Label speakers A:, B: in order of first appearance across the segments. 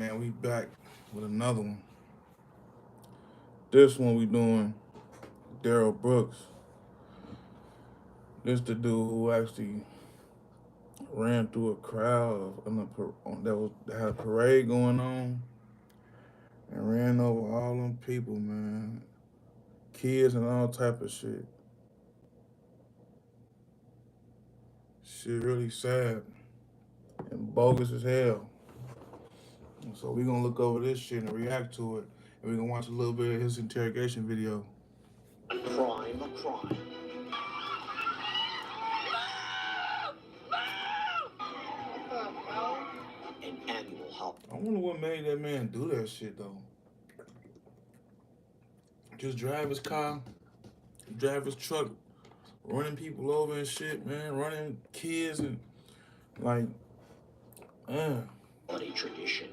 A: Man, we back with another one. This one we doing Darrell Brooks. This the dude who actually ran through a crowd that had a parade going on and ran over all them people, man, kids and all type of shit. Shit really sad and bogus as hell. So we gonna look over this shit and react to it, and we gonna watch a little bit of his interrogation video.
B: Crime, a crime. An annual holiday.
A: I wonder what made that man do that shit though. Just drive his car, drive his truck, running people over and shit, man, running kids and like, man.
B: Holiday tradition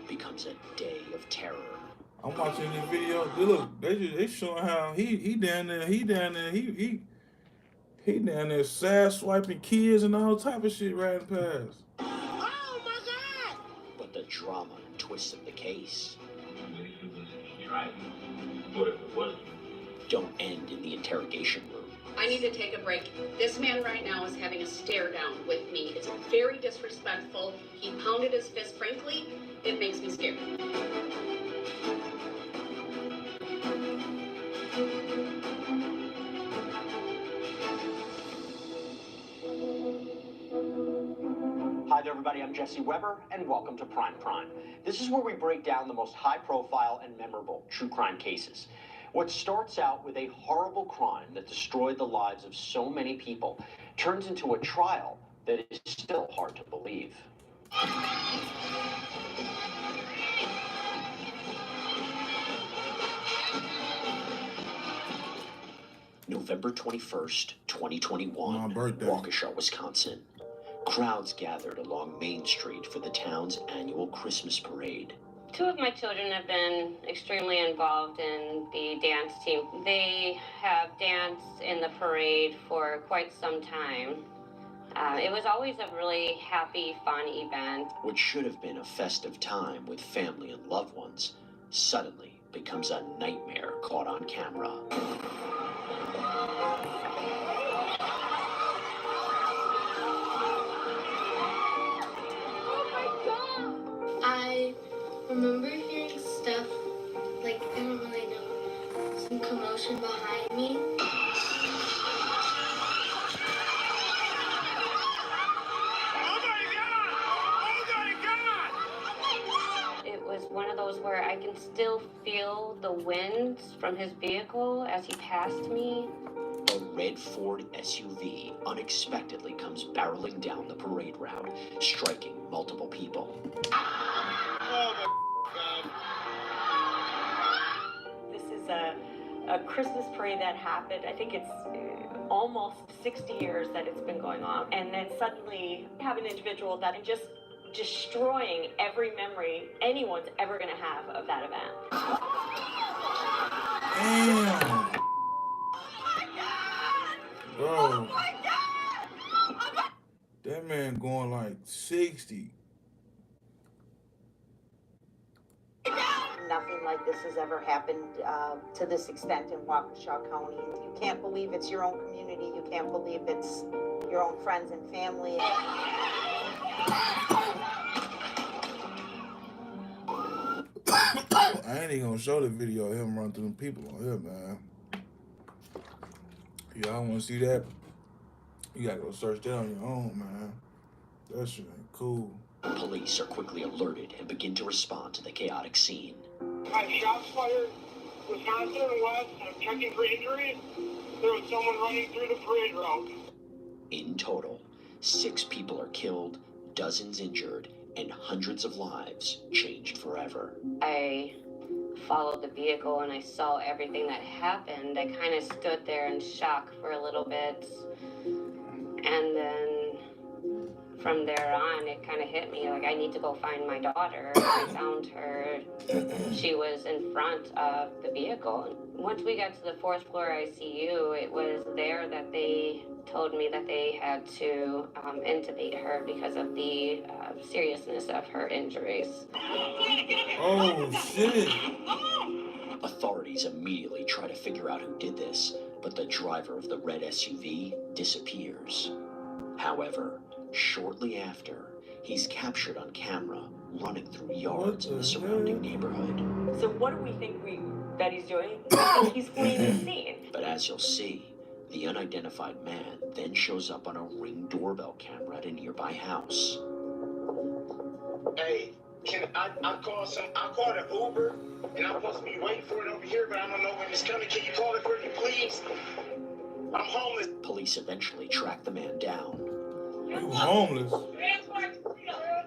B: becomes a day of terror.
A: I'm watching this video. They showing how he down there, he down there sad swiping kids and all type of shit riding past.
B: Oh my God! But the drama and twists of the case don't end in the interrogation room.
C: I need to take a break. This man right now is having a stare down with me. It's very disrespectful. He pounded his fist. Frankly, it makes me scared.
B: Hi there, everybody. I'm Jesse Weber, and welcome to Prime Crime. This is where we break down the most high-profile and memorable true crime cases. What starts out with a horrible crime that destroyed the lives of so many people turns into a trial that is still hard to believe. November 21st, 2021,
A: My birthday.
B: Waukesha, Wisconsin. Crowds gathered along Main Street for the town's annual Christmas Parade.
D: Two of my children have been extremely involved in the dance team. They have danced in the parade for quite some time. It was always a really happy, fun event.
B: What should have been a festive time with family and loved ones suddenly becomes a nightmare caught on camera.
E: I remember hearing stuff, like, I don't really know, some commotion behind me.
D: It was one of those where I can still feel the winds from his vehicle as he passed me.
B: A red Ford SUV unexpectedly comes barreling down the parade route, striking multiple people.
F: This is a Christmas parade that happened. I think it's almost 60 years that it's been going on. And then suddenly have an individual that is just destroying every memory anyone's ever going to have of that event.
A: Damn. Bro. That man going like 60.
G: Nothing like this has ever happened to this extent in Waukesha County. You can't believe it's your own community. You can't believe it's your own friends and family.
A: I ain't even gonna show the video of him running through them people on here, man. Y'all wanna see that? You gotta go search that on your own, man. That shit ain't cool.
B: Police are quickly alerted and begin to respond to the chaotic scene.
H: I have shots fired, Wisconsin and West. I'm checking for injuries. There was someone running through the parade route.
B: In total, 6 people are killed, dozens injured, and hundreds of lives changed forever.
D: I followed the vehicle and I saw everything that happened. I kind of stood there in shock for a little bit. And then from there on, it kind of hit me, like, I need to go find my daughter. I found her. She was in front of the vehicle. Once we got to the 4th floor ICU, it was there that they told me that they had to intubate her because of the seriousness of her injuries.
A: Oh, shit.
B: Authorities immediately try to figure out who did this, but the driver of the red SUV disappears. However, shortly after, he's captured on camera running through yards in the surrounding neighborhood.
F: So what do we think that he's doing? I think he's fleeing the scene.
B: But as you'll see, the unidentified man then shows up on a Ring doorbell camera at a nearby house.
H: Hey, can I called an Uber, and I'm supposed to be waiting for it over here, but I don't know when it's coming. Can you call it for me, please? I'm homeless.
B: Police eventually track the man down.
A: You homeless?
H: Whoa,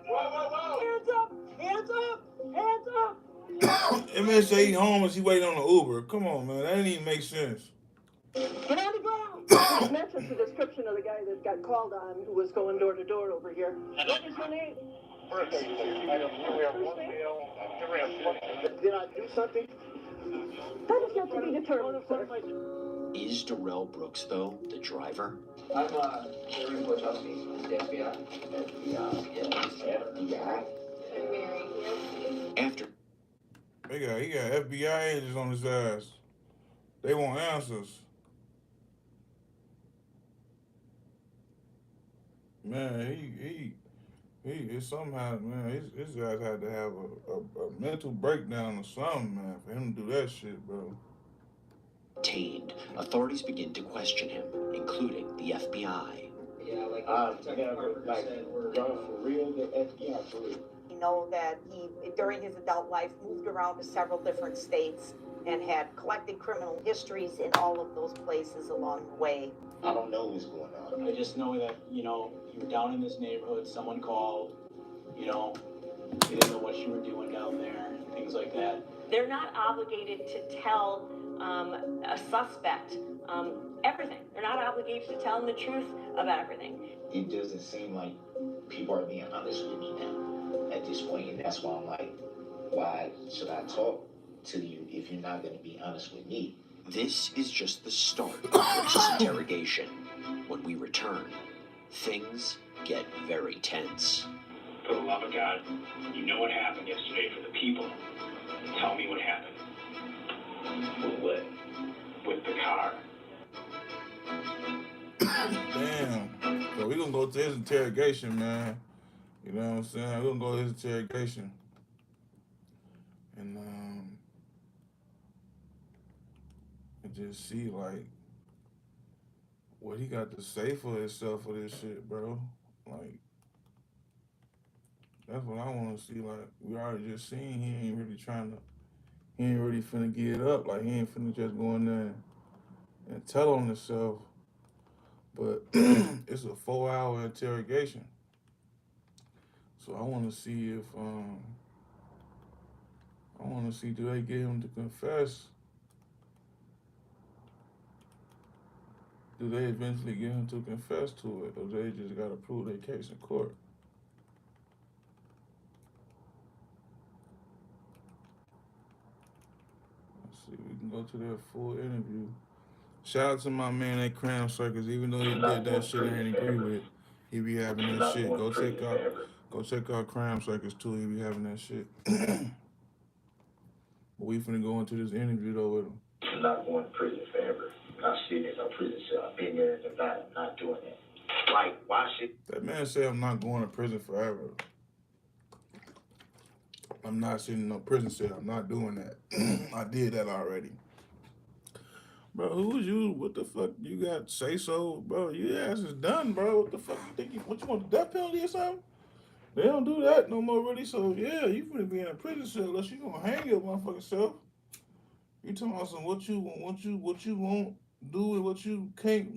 H: whoa, whoa!
F: Hands up! Hands up! Hands up!
A: That man say he homeless, he waiting on the Uber. Come on, man. That didn't even make sense.
I: Get on the ground! It matches the description of the guy that got called on who was going door to door over here. What is your name?
H: Did I do something?
I: That is yet to be determined, sir.
B: Is Darrell Brooks, though, the driver?
J: I'm Jerry Wachowski, the FBI. FBI.
B: After
A: He got FBI agents on his ass. They want answers. Man, he somehow, man, his ass had to have a mental breakdown or something, man, for him to do that shit, bro.
B: detained, authorities begin to question him, including the FBI.
J: Yeah, like said, we're going for real, the FBI for real.
G: We know that he, during his adult life, moved around to several different states and had collected criminal histories in all of those places along the way.
J: I don't know what's going on.
K: I just know that, you were down in this neighborhood, someone called, you didn't know what you were doing down there, things like that.
F: They're not obligated to tell a suspect everything. They're not obligated to tell them the truth about everything.
J: It doesn't seem like people are being honest with me now at this point, and that's why I'm like, why should I talk to you if you're not going to be honest with me?
B: This is just the start of Brooks' interrogation. When we return, things get very tense.
H: For the love of God, you know what happened yesterday for the people. Tell me what happened.
J: With what?
H: With the car.
A: Damn. So we gonna go to his interrogation, man. You know what I'm saying? We're gonna go to his interrogation. And just see like what he got to say for himself for this shit, bro. Like that's what I wanna see. Like we already just seen he ain't really finna get it up. Like he ain't finna just go in there and tell on himself. But it's a 4-hour interrogation. So I wanna see if do they get him to confess? Do they eventually get him to confess to it, or they just gotta prove their case in court? Let's see, we can go to their full interview. Shout out to my man at Cram Circus, even though he did that shit I ain't agree with. He be having that shit. Go check out Cram Circus too, he be having that shit. But we finna go into this interview though with him.
J: I'm not going to prison forever. I'm sitting in a prison cell. I've been there and I'm not doing that. Like, why should...
A: That man said I'm not going to prison forever. I'm not sitting in no prison cell. I'm not doing that. I did that already. Bro, who is you? What the fuck? You got say so? Bro, your ass is done, bro. What the fuck you think? What you want, the death penalty or something? They don't do that no more, really. So, yeah, you finna be in a prison cell unless you gonna hang your motherfucking self. You talking about some what you won't do and what you can't,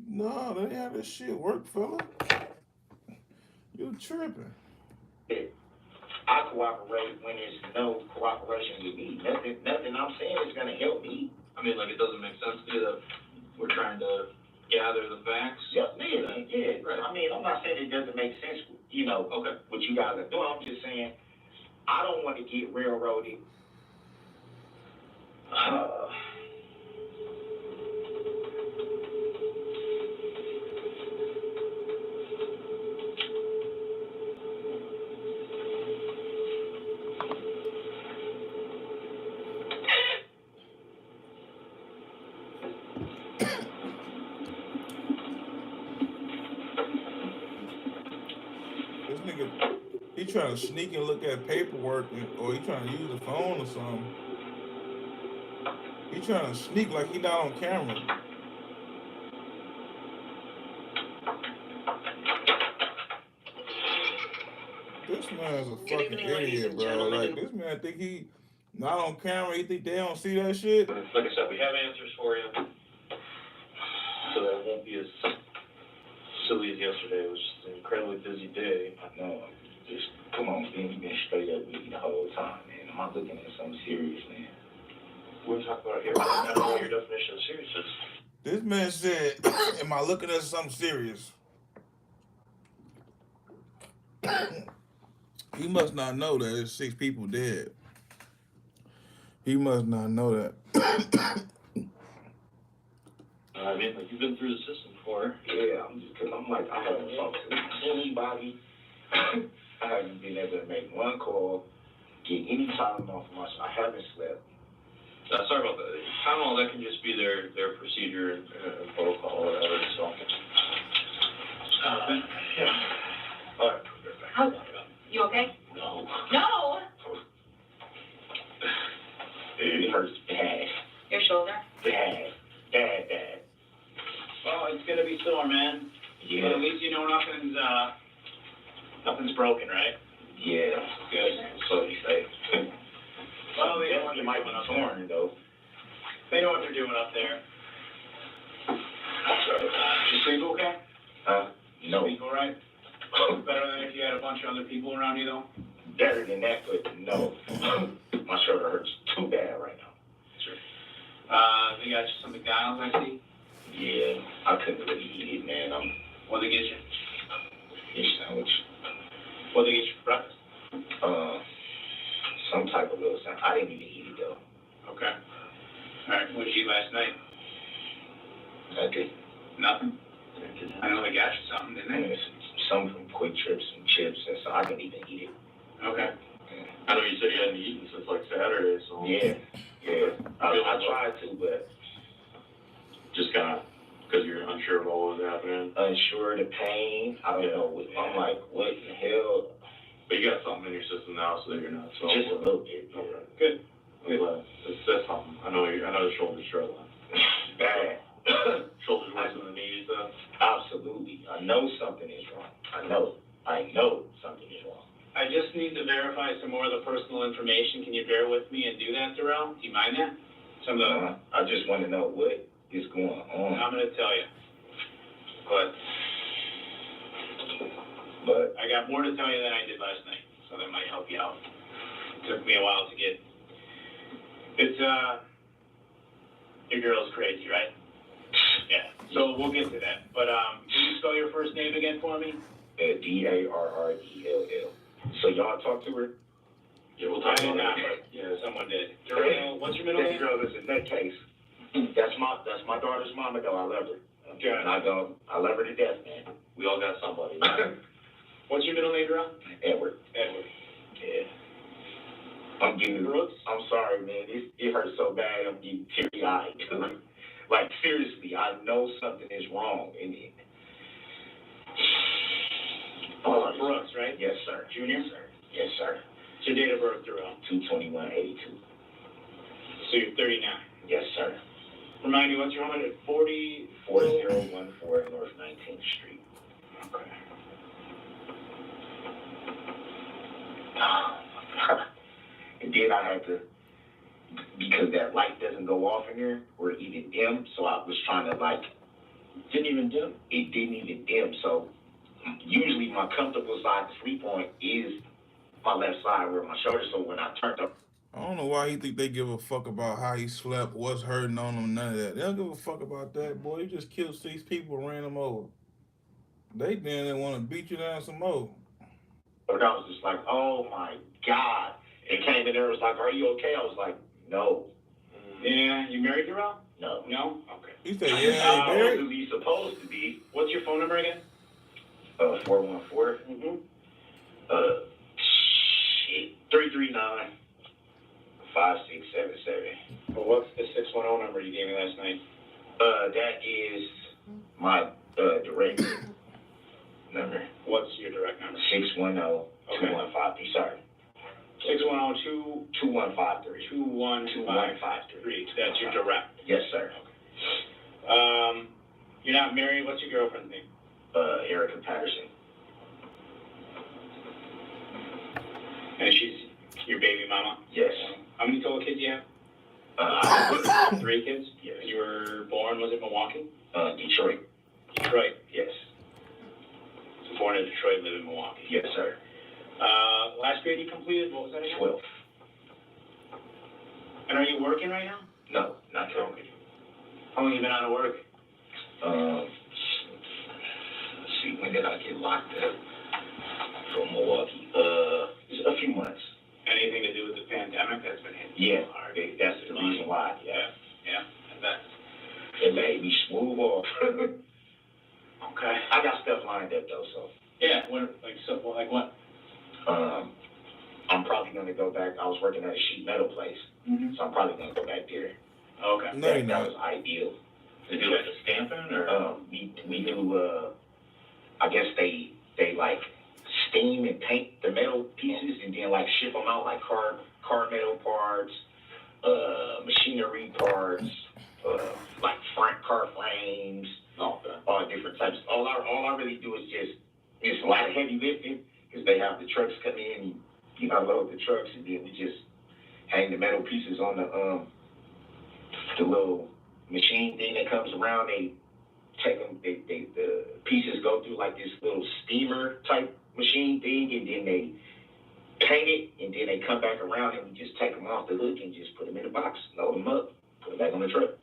A: nah, that ain't how this shit work, fella. You tripping.
J: I cooperate when there's no cooperation with me. Nothing I'm saying is gonna help me.
K: I mean, like, it doesn't make sense to you that we're trying to
L: gather the facts?
J: Yeah. Right. I mean, I'm not saying it doesn't make sense,
L: Okay.
J: what you guys are doing. I'm just saying, I don't want to get railroaded.
A: This nigga, he trying to sneak and look at paperwork, or he trying to use the phone or something. He trying to sneak like he not on camera. This man's a fucking idiot, bro. Like, this man think he not on camera. He think they don't see that shit.
L: Like I said, we have answers for you. So that it won't be as silly as yesterday. It was just an incredibly busy day.
J: I know. Just, come on, man. You've been straight up with me the whole time, man. Am I looking at something serious, man?
L: We'll talk about it here. I don't know what your definition of serious is.
A: This man said, am I looking at something serious? He must not know that there's 6 people dead. He must not know that.
L: I mean, like, you've been through the system before.
J: Yeah, I'm like, I haven't talked to anybody. I haven't been able to make one call, get any time off my I haven't slept.
L: Sorry about that. Tylenol, that can just be their procedure and protocol or whatever, so. Yeah. All right, put it back.
C: How's it? You okay?
J: No.
C: No!
J: It hurts bad.
C: Your shoulder?
J: Bad.
K: Well, it's gonna be sore, man.
J: Yeah.
K: But at least you know nothing's broken, right?
J: Yeah.
K: Good.
J: So you say.
K: Well, they know what
J: It
K: they're
J: might
K: doing
J: be
K: up there.
J: torn, though.
K: They know what they're doing up there. You sleep okay?
J: No.
K: Sleep all right? Better than if you had a bunch of other people around you, though?
J: Better than that, but no. My shoulder hurts too bad right now.
K: Sure. They got you some McDonald's, I see?
J: Yeah, I couldn't really eat it, man.
K: What'd they get you?
J: Fish sandwich.
K: What'd they get you for breakfast?
J: Some type of little sandwich. I didn't even eat it, though.
K: Okay. All right, what'd you eat last night?
J: Okay.
K: Nothing? I know they got you something, didn't they?
J: Some from Quick Trips and chips, and so I didn't even eat it.
K: Okay.
L: I know you said you hadn't eaten since like Saturday, so.
J: Yeah. I tried to, but
L: just kind of, because you're unsure of all what was happening.
J: Unsure of the pain. I don't know. I'm like, what the hell?
L: But you got something in your system now, so that you're not so.
J: Just a little bit. Yeah.
L: Okay.
K: Good.
L: I'm glad. That's something. I know the shoulder's struggling.
J: Bad.
L: Shoulder's worse than the knees, though.
J: Absolutely. I know something is wrong. I know something is wrong.
K: I just need to verify some more of the personal information. Can you bear with me and do that, Darrell? Do you mind that?
J: I just want to know what is going on.
K: I'm going to tell you. But I got more to tell you than I did last night, so that might help you out. It took me a while to get. It's, your girl's crazy, right? Yeah. So we'll get to that. But, can you spell your first name again for me?
J: Darrell. So y'all talk to her?
L: Yeah, we'll talk
K: I did
L: about
K: not,
L: that.
K: but yeah, someone did. Darrell, what's your middle name?
J: Girl, listen, that case. That's my daughter's mama, though. I love her.
K: Good.
J: And I love her to death, man.
L: We all got somebody.
K: What's your middle name, Darrell?
J: Edward. Yeah. I'm sorry, man. It hurts so bad. I'm getting teary-eyed. Like, seriously, I know something is wrong in it.
K: Brooks, right?
J: Yes, sir.
K: Junior?
J: Yes, sir.
K: What's your date of birth, Darrell?
J: 2/21/82.
K: So you're 39.
J: Yes, sir.
K: Remind me, what's your home at 40?
J: 4014 North 19th Street.
K: Okay.
J: And then I had to, because that light doesn't go off in here, or even dim, so I was trying to
K: Didn't even dim?
J: It didn't even dim, so usually my comfortable side to sleep on is my left side where my shoulder, so when I turned up.
A: I don't know why he think they give a fuck about how he slept, what's hurting on him, none of that. They don't give a fuck about that, boy. You just killed 6 people and ran them over. They want to beat you down some more.
J: But I was just like, oh my God. And came in there and was like, are you okay? I was like, no.
K: Yeah, you married Darrell?
J: No.
K: No? Okay.
A: He said, yeah, he married.
J: Who he's supposed to be.
K: What's your phone number again?
J: 414. Shit. 339 5677.
K: Well, what's the 610 number you gave me last night?
J: That is my direct number.
K: What's your direct number?
J: 610-2153. Sorry.
K: 610-2153.
J: 2153.
K: That's your direct.
J: Yes, sir.
K: Okay. You're not married. What's your girlfriend's name?
J: Erica Patterson.
K: And she's your baby mama?
J: Yes.
K: How many total kids do you have? 3 kids?
J: Yes.
K: And you were born, was it Milwaukee?
J: Detroit.
K: Detroit.
J: Yes.
K: So born in Detroit, live in Milwaukee.
J: Yes, sir.
K: Last grade you completed, what was that again?
J: 12.
K: And are you working right now?
J: No, not currently.
K: How long have you been out of work?
J: Let's see, when did I get locked up from Milwaukee? A few months.
K: Anything to do with the pandemic that's been hitting
J: Yeah,
K: you hard?
J: that's the reason why. Yeah.
K: I bet.
J: It made me smooth off.
K: Okay.
J: I got stuff lined up though, so.
K: Yeah, like what?
J: I'm probably gonna go back. I was working at a sheet metal place, so I'm probably gonna go back there.
K: Okay.
A: No, you're
J: That
A: not.
J: was ideal.
K: To do like a stamping or?
J: We do. I guess they like steam and paint the metal pieces and then like ship them out like car metal parts, machinery parts, like front car frames, all different types. All I really do is it's a lot of heavy lifting because they have the trucks come in, you know, load the trucks, and then we just hang the metal pieces on the little machine thing that comes around. They take them, the pieces go through like this little steamer type machine thing, and then they paint it, and then they come back around and we just take them off the hook and just put them in the box, load them up, put them back on the truck.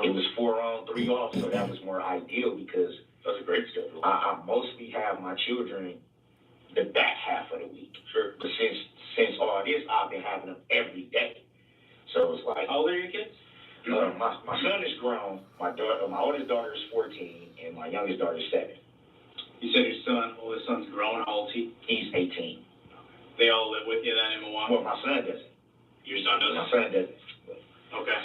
J: It was 4 on, 3 off, so that was more ideal because
K: That's a great schedule.
J: I mostly have my children the back half of the week. Sure. But since all this, I've been having them every day. So it's like,
K: How old are your kids?
J: my son is grown. My oldest daughter is 14, and my youngest daughter is 7.
K: You said your oldest son's grown. How old is he?
J: He's 18.
K: They all live with you then in Milwaukee?
J: Well, my son doesn't.
K: Your son doesn't?
J: My son doesn't.
K: Okay.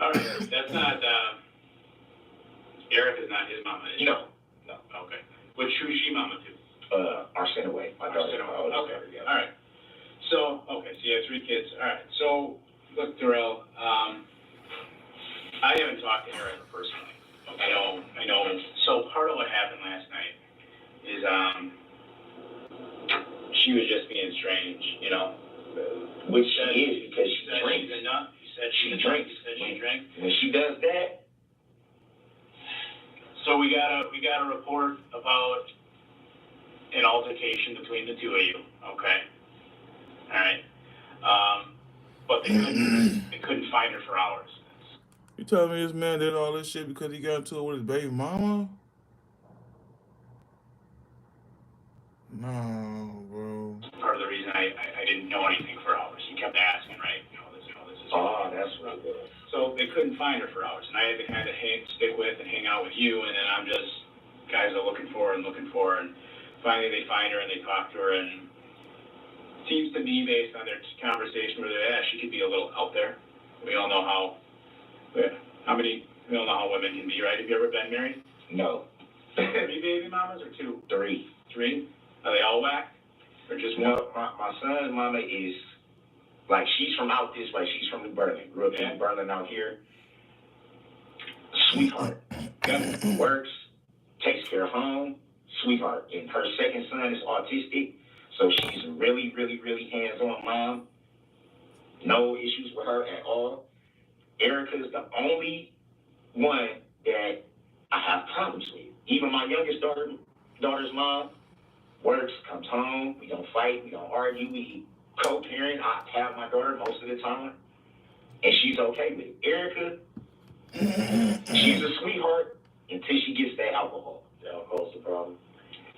K: All right. That's not, Eric is not his mama, is she?
J: No.
K: Okay. Who's she mama to?
J: Arsenaway. My daughter.
K: Arsenaway.
J: My oldest
K: Okay.
J: daughter, yeah.
K: All right. So you have 3 kids. All right. So, look, Darrell, I haven't talked to Erica personally. I know. So part of what happened last night is, she was just being strange, you know.
J: Which she is because she drinks.
K: She's a nut. You said
J: She drinks.
K: You said she drinks.
J: When she does that,
K: So we got a report about an altercation between the 2 of you, okay? All right. But they couldn't find her for hours.
A: You telling me this man did all this shit because he got into it with his baby mama? No, bro.
K: Part of the reason I didn't know anything for hours. You kept asking, right? This is.
J: oh, that's what it was.
K: So they couldn't find her for hours, and I had to kind of stick with and hang out with you, and then I'm just, guys are looking for her, and finally they find her and they talk to her, and it seems to me, based on their conversation with her, she could be a little out there. We all know how women can be, right? Have you ever been married?
J: No.
K: 3 baby mamas or 2?
J: 3.
K: 3? Are they all whacked? Or just one?
J: No, my son's mama is, like, she's from out this way. She's from New Berlin. Grew up in New Berlin out here. Sweetheart. Works, takes care of home, sweetheart. And her second son is autistic, so she's a really, really, really hands-on mom. No issues with her at all. Erica's the only one that I have problems with. Even my youngest daughter's mom works, comes home, we don't fight, we don't argue, we co-parent. I have my daughter most of the time, and she's okay with it. Erica, she's a sweetheart until she gets that alcohol.
L: The alcohol's the problem.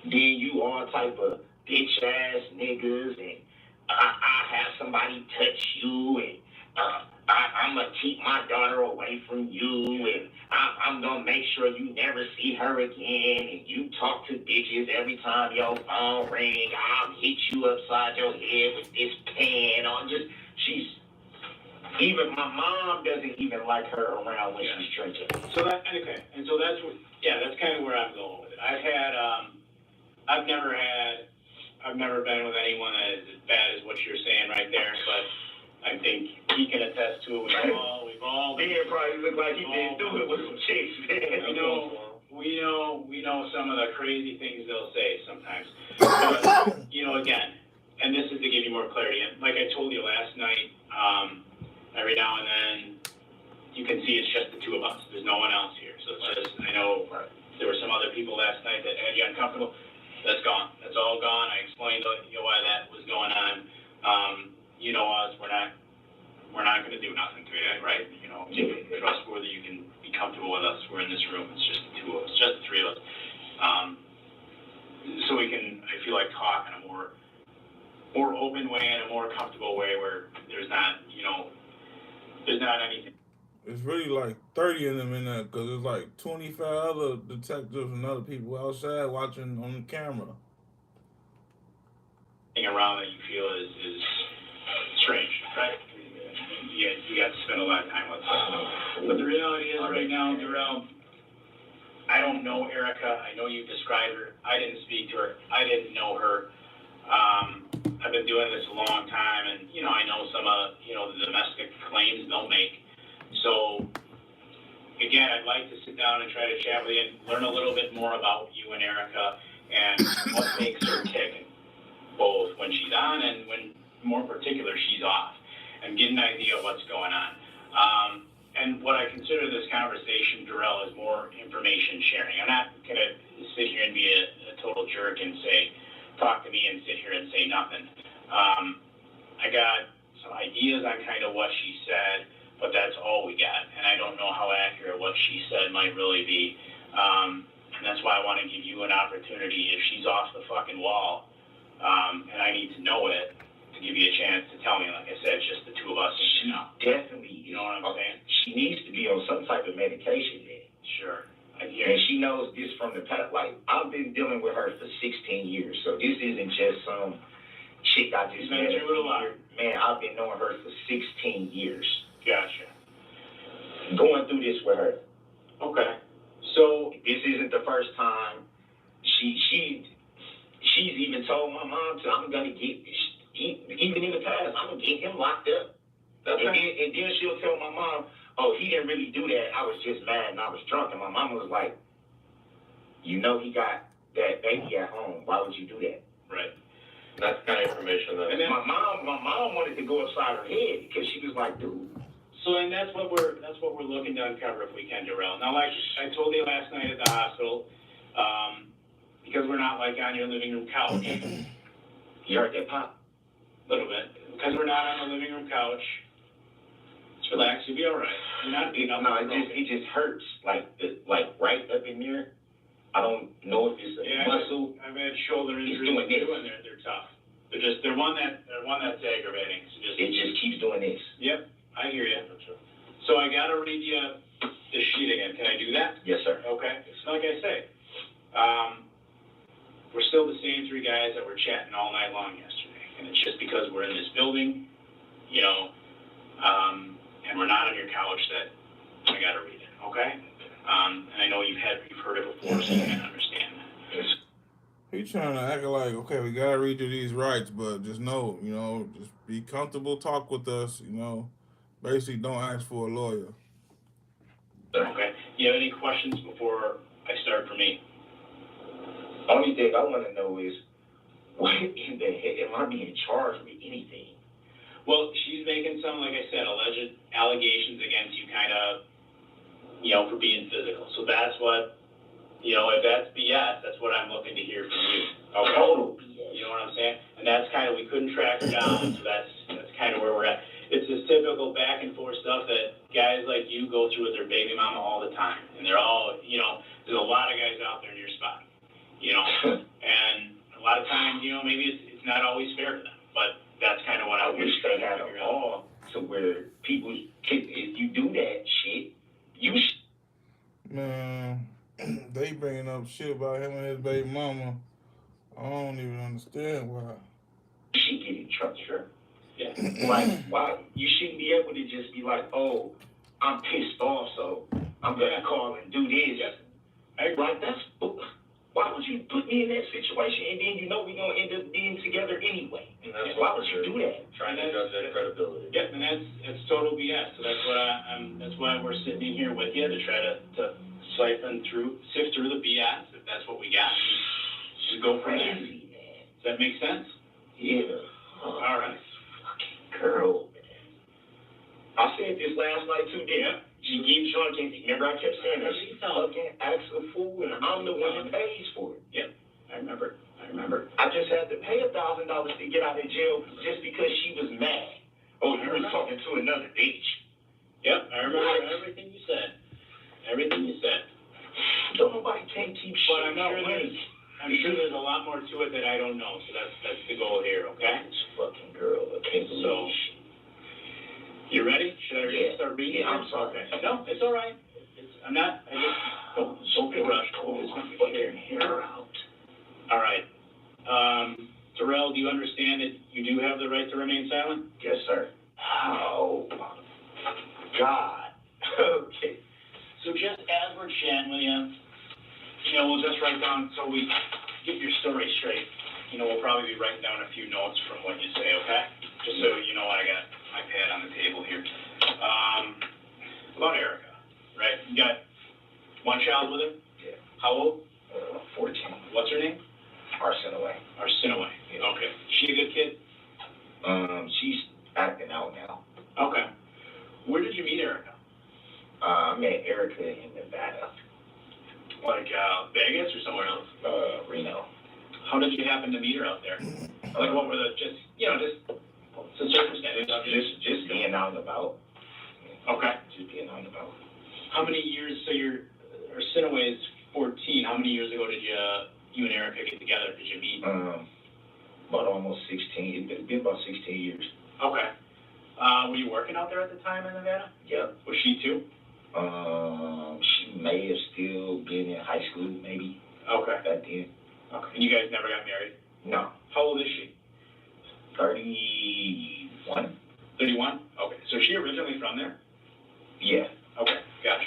J: Then you all type of bitch ass niggas, and I have somebody touch you, and I'm gonna keep my daughter away from you, and I'm gonna make sure you never see her again, and you talk to bitches every time your phone ring. I'll hit you upside your head with this pan. She's, even my mom doesn't even like her around when she's drinking.
K: So that's kind of where I'm going with it. I've never been with anyone that is as bad as what you're saying right there, but I think he can attest to it. We've all been.
J: Ben probably look like he been through it with some chicks, man.
K: We know some of the crazy things they'll say sometimes. But, again, and this is to give you more clarity. And like I told you last night, every now and then you can see it's just the two of us. There's no one else here. So it's just, I know there were some other people last night that had you uncomfortable. That's gone. That's all gone. I explained why that was going on. You know us. We're not going to do nothing to you, right? You're trustworthy. You can be comfortable with us. We're in this room. It's just the two of us, just the three of us. So we can, I feel like, talk in a more open way, in a more comfortable way, where there's not anything.
A: It's really like 30 of them in there, because there's like 25 other detectives and other people outside watching on the camera.
K: Around that you feel is strange, right? You got to spend a lot of time with us. But the reality is, right now, Darrell, I don't know Erica. I know you described her. I didn't speak to her. I didn't know her. I've been doing this a long time, and I know some of the domestic claims they'll make. So again, I'd like to sit down and try to chat with you and learn a little bit more about you and Erica and what makes her tick, both when she's on and when, more in particular, she's off, and get an idea of what's going on. And what I consider this conversation, Darrell, is more information sharing. I'm not going to sit here and be a total jerk and talk to me and sit here and say nothing. I got some ideas on kind of what she said, but that's all we got. And I don't know how accurate what she said might really be. And that's why I want to give you an opportunity, if she's off the fucking wall, and I need to know it, to give you a chance to tell me. Like I said, it's just the two of us.
J: Definitely.
K: You know what I'm saying?
J: She needs to be on some type of medication, man.
K: Sure.
J: And she knows this from the past. Like, I've been dealing with her for 16 years, so this isn't just some chick I just met. Man, I've been knowing her for 16 years.
K: Gotcha.
J: Going through this with her.
K: Okay. So
J: this isn't the first time. She's even told my mom I'm gonna get even in the past, I'm gonna get him locked up. Okay. And then she'll tell my mom, oh, he didn't really do that. I was just mad and I was drunk. And my mama was like, he got that baby at home. Why would you do that?
K: Right.
L: That's the kind of information that.
J: And then my mom wanted to go upside her head because she was like, dude.
K: So, and that's what we're looking to uncover if we can, Darrell. Now, like I told you last night at the hospital, because we're not like on your living room couch.
J: You heard that, Pop?
K: A little bit. Because we're not on the living room couch. Just relax, you'll be all right. You're not being up.
J: No, it just hurts, like right up in here. I don't know if it's a muscle.
K: I've had shoulder injuries too, and they're tough. They're one that's aggravating.
J: It just keeps doing this.
K: Yep, I hear you. So I gotta read you this sheet again. Can I do that?
J: Yes, sir.
K: Okay. So like I say, we're still the same three guys that were chatting all night long yesterday, and it's just because we're in this building, and we're not on your couch that I gotta read it. Okay. And I know you've heard it before, so you can understand that.
A: He's trying to act like, okay, we gotta read you these rights, but just know, just be comfortable, talk with us, Basically, don't ask for a lawyer.
K: Okay. You have any questions before I start for me?
J: Only thing I want to know is, what in the heck am I being charged with anything?
K: Well, she's making some, like I said, alleged allegations against you, kind of, for being physical. So that's what, if that's BS, that's what I'm looking to hear from you. Okay?
J: Total BS.
K: You know what I'm saying? And And that's kind of, we couldn't track her down, so that's kind of where we're at. It's this typical back and forth stuff that guys like you go through with their baby mama all the time. And they're all, you know, there's a lot of guys out there in your spot, you know, and a lot of times, you know, maybe it's not always fair to them, but that's kind of what I
J: wish they had a law to where people, if you do that shit, you
A: Man, they bringing up shit about him and his baby mama. I don't even understand why.
J: should get in trouble.
K: Sure. Yeah.
J: Like, why? You shouldn't be able to just be like, oh, I'm pissed off, so I'm going to call and do this.
K: Yeah.
J: Like, why would you put me in that situation and then you know we're going to end up being together anyway?
L: And that's
J: why would you do that?
L: Trying to judge that credibility.
K: Yeah, and that's total BS. So that's why we're sitting in here with you to try to sift through the BS, if that's what we got. Just go from there. Does that make sense?
J: Yeah.
K: All right.
J: Fucking girl, man. I said this last night too, didn't I? She keeps drunk and remember I kept saying that she fucking acts a fool and I'm the one that pays for it.
K: Yep. I remember.
J: I just had to pay $1,000 to get out of jail just because she was mad. Oh, you was talking to another bitch.
K: Yep, I remember everything you said.
J: Don't nobody can't keep shit.
K: But I'm sure there's a lot more to it that I don't know, so that's the goal here, okay?
J: This fucking girl, I can't believe shit.
K: You ready? Should I start reading?
J: Yeah, I'm sorry.
K: Okay. No, it's all right. Don't be rushed.
J: Pull my fucking hair out.
K: All right. Darrell, do you understand that you do have the right to remain silent?
J: Yes, sir. Oh, my God. Okay.
K: So just as we're chatting with you, we'll just write down, so we get your story straight. We'll probably be writing down a few notes from what you say, okay? Just so you know, I got my pad on the table here. About Erica, right? You got one child with her?
J: Yeah.
K: How old?
J: 14.
K: What's her name?
J: Arsenaway.
K: Yeah. Okay. She a good kid?
J: She's acting out now.
K: Okay. Where did you meet Erica?
J: I met Erica in Nevada.
K: Like Vegas or somewhere else?
J: Reno.
K: How did you happen to meet her out there? Like what were the the circumstances?
J: Just being out and about.
K: Okay.
J: Just being out and about.
K: How many years? So Arsenaway is 14. How many years ago did you and Erica get together? Did you meet?
J: About almost 16. It's been about 16 years.
K: Okay. Were you working out there at the time in Nevada?
J: Yep.
K: Was she too?
J: She may have still been in high school, maybe.
K: Okay.
J: Back then.
K: Okay. And you guys never got married?
J: No.
K: How old is she?
J: 31.
K: 31? Okay. So is she originally from there?
J: Yeah.
K: Okay. Gotcha.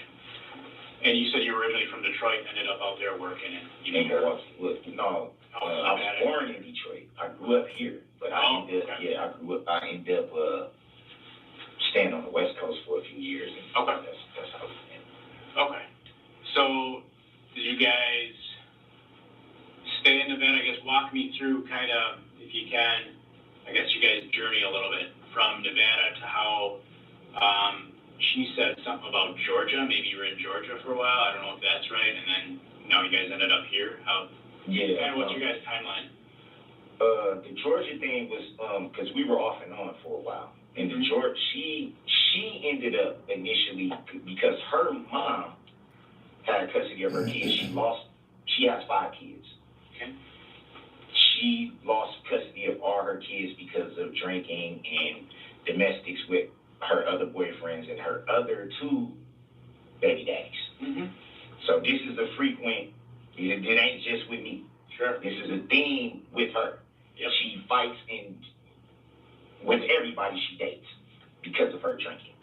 K: And you said you were originally from Detroit and ended up out there working in
J: I was born in Detroit. I grew up here, but I ended up staying on the West Coast for a few years. And
K: okay.
J: That's how it went.
K: Okay. So, did you guys stay in Nevada? I guess walk me through kind of, if you can, I guess you guys journey a little bit from Nevada to how she said something about Georgia. Maybe you were in Georgia for a while. I don't know if that's right. And then now you guys ended up here.
J: Yeah.
K: Kind of what's your guys' timeline?
J: The Georgia thing was because we were off and on for a while. And the Georgia, she ended up initially because her mom had custody of her kids. She has 5 kids.
K: Okay.
J: She lost custody of all her kids because of drinking and domestics with her other boyfriends and her other 2 baby daddies.
K: Mm-hmm.
J: So this is a frequent, it ain't just with me.
K: Sure.
J: This is a theme with her.
K: Yep.
J: She fights with everybody she dates because of her drinking.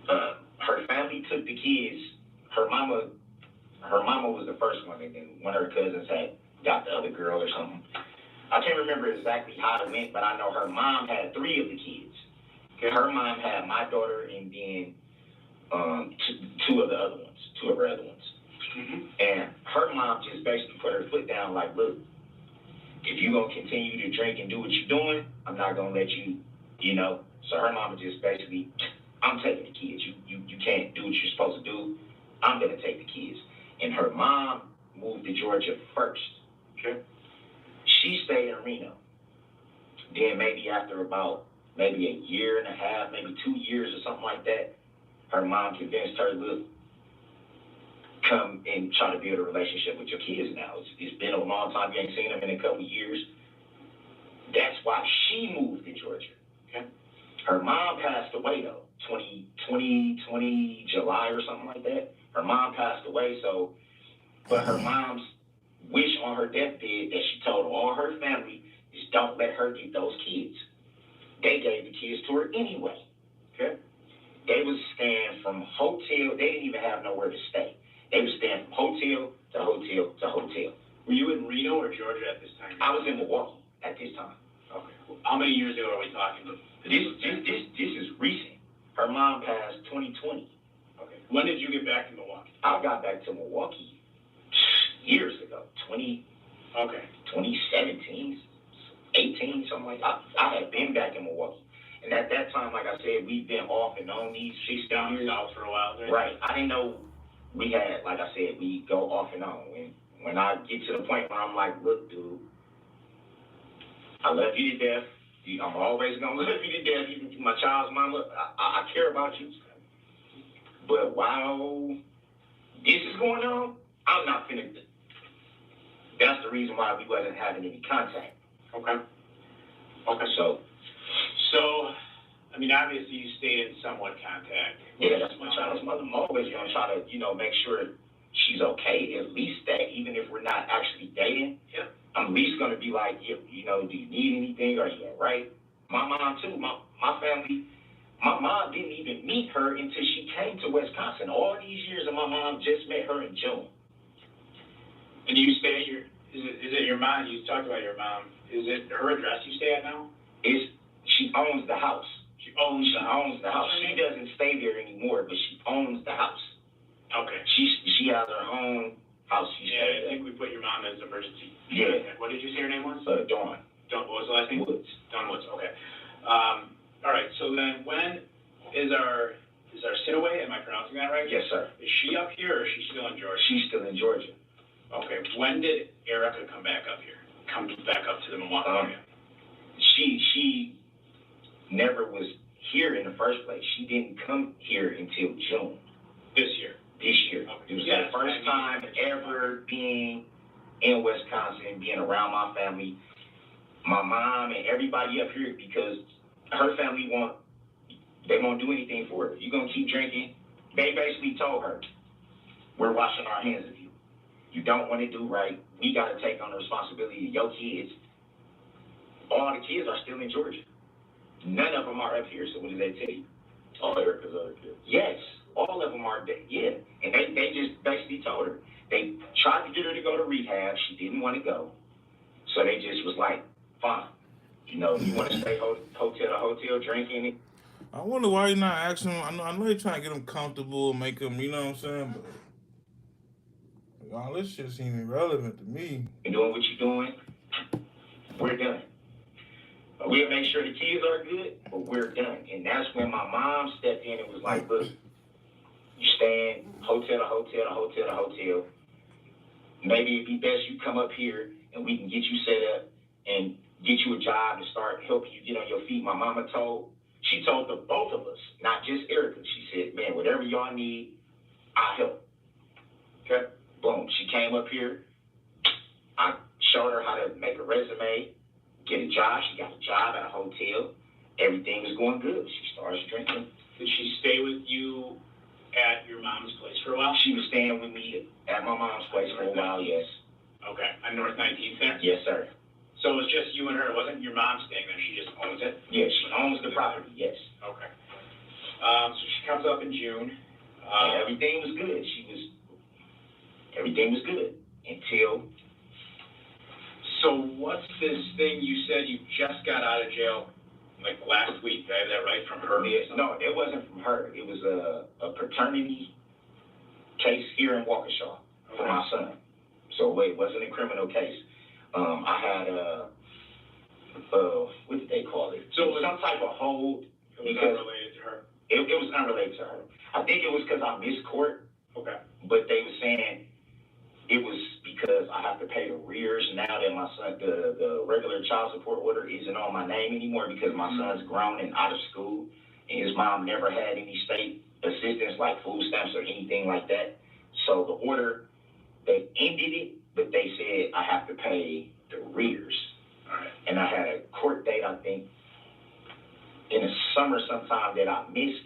J: Her family took the kids. Her mama was the first one, and then one of her cousins had got the other girl or something. I can't remember exactly how it went, but I know her mom had 3 of the kids. Her mom had my daughter and then 2 of her other ones.
K: Mm-hmm.
J: And her mom just basically put her foot down like, look, if you're going to continue to drink and do what you're doing, I'm not going to let you, So her mama just basically, I'm taking the kids. You can't do what you're supposed to do. I'm going to take the kids. And her mom moved to Georgia first.
K: Okay.
J: She stayed in Reno. Then maybe after about maybe a year and a half, maybe 2 years or something like that, her mom convinced her, look, come and try to build a relationship with your kids now. It's been a long time. You ain't seen them in a couple of years. That's why she moved to Georgia. Okay? Her mom passed away, though, 2020 July or something like that. Her mom passed away, so, but her mom's wish on her deathbed that she told all her family is don't let her get those kids. They gave the kids to her anyway. Okay? They was staying from hotel. They didn't even have nowhere to stay. They was staying from hotel to hotel to hotel.
K: Were you in Reno or Georgia at this time?
J: I was in Milwaukee at this time.
K: Okay. How many years ago are we talking?
J: This is recent. Her mom passed 2020.
K: Okay. When did you get back to Milwaukee?
J: I got back to Milwaukee years ago. 2017, 18, something like that. I had been back in Milwaukee. And at that time, like I said, we've been off and on these 16 years.
K: South for a while, right?
J: Right. I didn't know we had, like I said, we go off and on. When I get to the point where I'm like, look, dude, I love you to death. I'm always going to love you to death. Even my child's mama, I care about you. But while this is going on, I'm not finna. That's the reason why we wasn't having any contact.
K: Okay. So, I mean, obviously you stayed in somewhat contact.
J: Yeah, that's my child's mother. I'm always going to try to, make sure she's okay. At least that, even if we're not actually dating,
K: yeah.
J: I'm at least going to be like, do you need anything? Are you all right? My mom, too. My family, my mom didn't even meet her until she came to Wisconsin. All these years, and my mom just met her in June.
K: And you stay at is it your mom? You talked about your mom. Is it her address you stay at now?
J: She owns the house.
K: She owns
J: the house. She doesn't stay there anymore, but she owns the house.
K: Okay.
J: She has her own house.
K: I think we put your mom as emergency.
J: Yeah.
K: What did you say her name was?
J: Dawn.
K: What was the last name?
J: Woods.
K: Dawn Woods. Okay. All right. So then, when is our Sitaway? Am I pronouncing that right?
J: Yes, sir.
K: Is she up here, or is she still in Georgia?
J: She's still in Georgia.
K: Okay. When did Erica come back up here? Come back up to the Milwaukee area?
J: She never was here in the first place. She didn't come here until June.
K: This year.
J: Okay. It was the first time ever being in Wisconsin, being around my family, my mom and everybody up here, because her family won't do anything for her. You're going to keep drinking. They basically told her, we're washing our hands of you. You don't want to do right. We got to take on the responsibility of your kids. All the kids are still in Georgia. None of them are up here, so what did they tell you?
L: All Erica's other kids.
J: Yes, all of them are dead, yeah. And they just basically told her. They tried to get her to go to rehab. She didn't want to go. So they just was like, fine. You want to stay hotel to hotel drinking.
A: I wonder why you're not asking him. I know you're trying to get him comfortable, make him, you know what I'm saying? But all this shit seems irrelevant to me.
J: You're doing what you're doing. We're done. We'll make sure the kids are good, but we're done. And that's when my mom stepped in and was like, look, you staying hotel to hotel to hotel to hotel. Maybe it'd be best you come up here and we can get you set up and get you a job and start helping you get on your feet. My mama told the both of us, not just Erica. She said, man, whatever y'all need, I'll help. Okay? Boom. She came up here. I showed her how to make a resume, get a job. She got a job at a hotel. Everything was going good. She started drinking.
K: Did she stay with you at your mom's place for a while?
J: She was staying with me at my mom's place for a while, yes.
K: Okay. On North 19th there?
J: Yes, sir.
K: So it was just you and her. It wasn't your mom staying there. She just owns it?
J: Yeah, she owns the property, yes.
K: Okay. So she comes up in June.
J: And everything was good. Everything was good until.
K: So what's this thing you said you just got out of jail like last week? I have that right from her?
J: No, it wasn't from her. It was a paternity case here in Waukesha for my son. So it wasn't a criminal case. I had what did they call it? So it was some type of hold.
K: It was unrelated to her?
J: It was unrelated to her. I think it was because I missed court.
K: Okay.
J: But they were saying it was because because I have to pay the rears now that my son, the regular child support order isn't on my name anymore because my son's grown and out of school, and his mom never had any state assistance like food stamps or anything like that. So the order, they ended it, but they said I have to pay the rears.
K: All right.
J: And I had a court date, I think, in the summer sometime that I missed,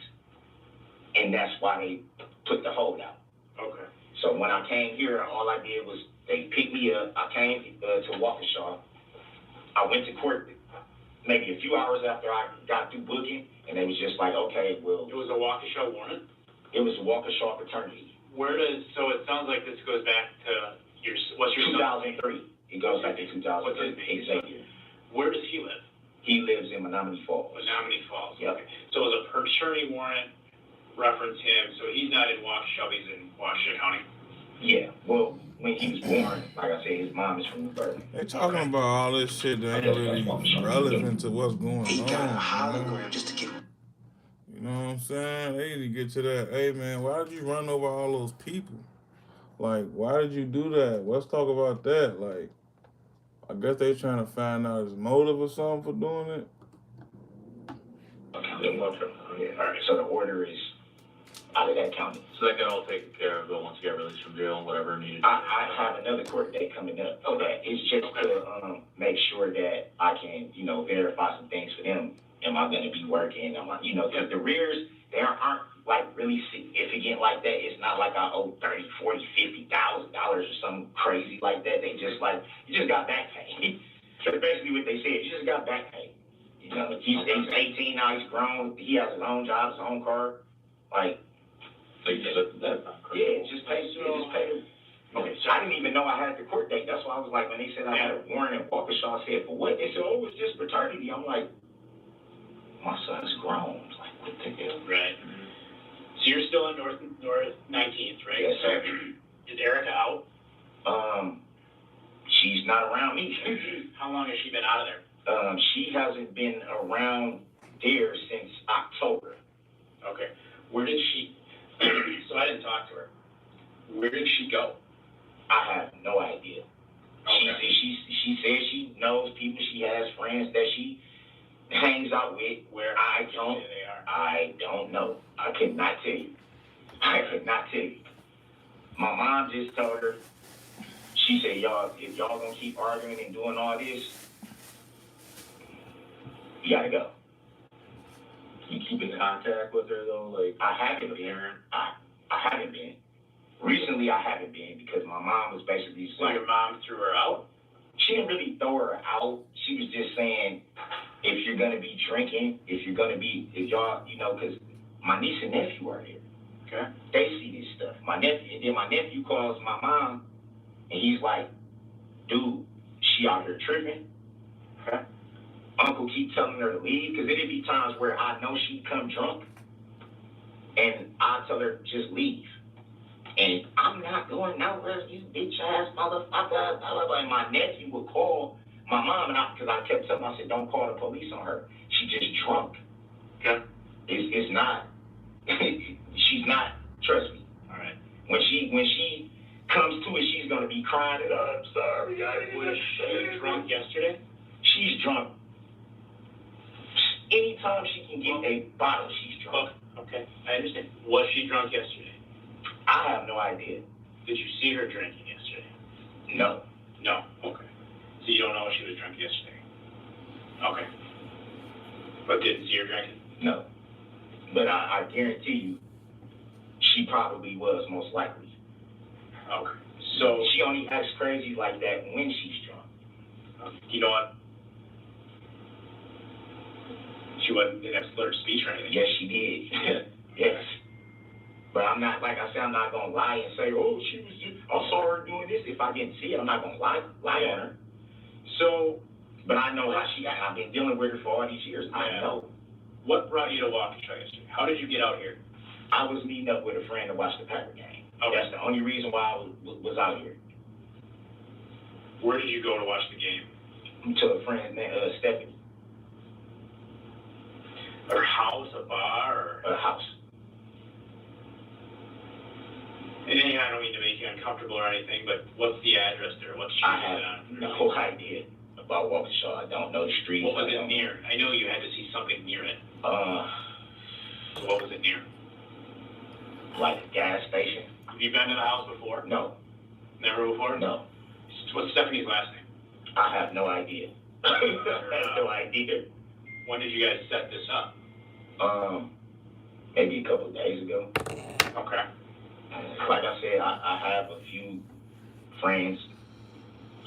J: and that's why they put the hold out.
K: Okay.
J: So when I came here, all I did was they picked me up. I came to Waukesha. I went to court maybe a few hours after I got through booking, and they was just like, okay, well.
K: It was a Waukesha warrant?
J: It was a Waukesha paternity.
K: So it sounds like this goes back to what's your
J: 2003. It goes back to 2003.
K: What's his name?
J: Xavier.
K: Where does he live?
J: He lives in Menominee Falls.
K: Menominee Falls.
J: Yep.
K: Okay. So it was a paternity warrant, reference him, so he's not in Waukesha, he's in Waukesha County?
J: Yeah, well, when he was born, like I said, his mom is from Dorow.
A: They talking about all this shit that ain't really relevant to what's going on.
H: He got a hologram just to get.
A: You know what I'm saying? They need to get to that. Hey, man, why did you run over all those people? Like, why did you do that? Let's talk about that. Like, I guess they trying to find out his motive or something for doing it.
J: Okay. All right, so the order is out of that county.
L: So that got all taken care of, but once you got released from jail and whatever needed.
J: I have another court date coming up. Okay, it's just to make sure that I can, verify some things for them. Am I going to be working? Because the rears, they aren't like really significant like that. It's not like I owe $30,000, $40,000, $50,000 or something crazy like that. They just like, you just got back pay. That's basically what they said. You just got back pay. He's 18 now. He's grown. He has his own job, his own car. Like, just pay. Okay, so I didn't even know I had the court date. That's why I was like, when they said I had a warrant in Waukesha, I said, for what? They said, oh, it's just paternity. I'm like, my son's grown. Like, what the hell?
K: Right. So you're still on North 19th, right?
J: Yes, sir.
K: Is Erica out?
J: She's not around me.
K: How long has she been out of there?
J: She hasn't been around there since October.
K: Okay. Where did she, so I didn't talk to her. Where did she go?
J: I have no idea.
K: Okay.
J: She says she knows people, she has friends that she hangs out with.
K: Where
J: I don't know. I could not tell you. My mom just told her, she said, if y'all gonna keep arguing and doing all this, you gotta go.
L: You keep in contact with her though? Like,
J: I haven't been. I haven't been. Recently, I haven't been because my mom was basically
K: saying. So your mom threw her out?
J: She didn't really throw her out. She was just saying, if you're gonna be drinking, if y'all, because my niece and nephew are here.
K: Okay.
J: They see this stuff. My nephew calls my mom, and he's like, dude, she out here tripping.
K: Okay.
J: Uncle keep telling her to leave, because it'd be times where I know she'd come drunk, and I tell her, just leave. And I'm not going nowhere, you bitch ass motherfucker, blah, blah, blah. And my nephew would call my mom, because I kept telling her, I said, don't call the police on her. She just drunk.
K: Okay.
J: It's not, she's not, trust me.
K: All right.
J: When she comes to it, she's going to be crying, and I'm sorry.
K: Was she drunk yesterday?
J: She's drunk. Anytime she can get a bottle, she's drunk.
K: Okay, I understand. Was she drunk yesterday?
J: I have no idea.
K: Did you see her drinking yesterday?
J: No.
K: No, okay. So you don't know if she was drunk yesterday? Okay. But didn't see her drinking?
J: No. But I guarantee you, she probably was, most likely.
K: Okay. So
J: she only acts crazy like that when she's drunk.
K: You know what? She didn't have slurred speech or anything.
J: Yes, she did. Yes. But I'm not, like I said, I'm not going to lie and say, oh, I saw her doing this. If I didn't see it, I'm not going to lie on her.
K: So,
J: but I know how I've been dealing with her for all these years. I know.
K: What brought you to Waukesha yesterday? How did you get out here?
J: I was meeting up with a friend to watch the Packer game.
K: Okay.
J: That's the only reason why I was out here.
K: Where did you go to watch the game?
J: To a friend named Stephanie.
K: Her house, a bar, or?
J: A house.
K: Any mean, I don't mean to make you uncomfortable or anything, but what's the address there? What's
J: I have no idea about Waukesha. I don't know the street.
K: What was it near? I know you had to see something near it. What was it near?
J: Like a gas station.
K: Have you been to the house before?
J: No.
K: Never before?
J: No.
K: What's Stephanie's last name?
J: I have no idea. I have no idea.
K: When did you guys set this up?
J: Maybe a couple of days ago.
K: Okay.
J: Like I said, I have a few friends.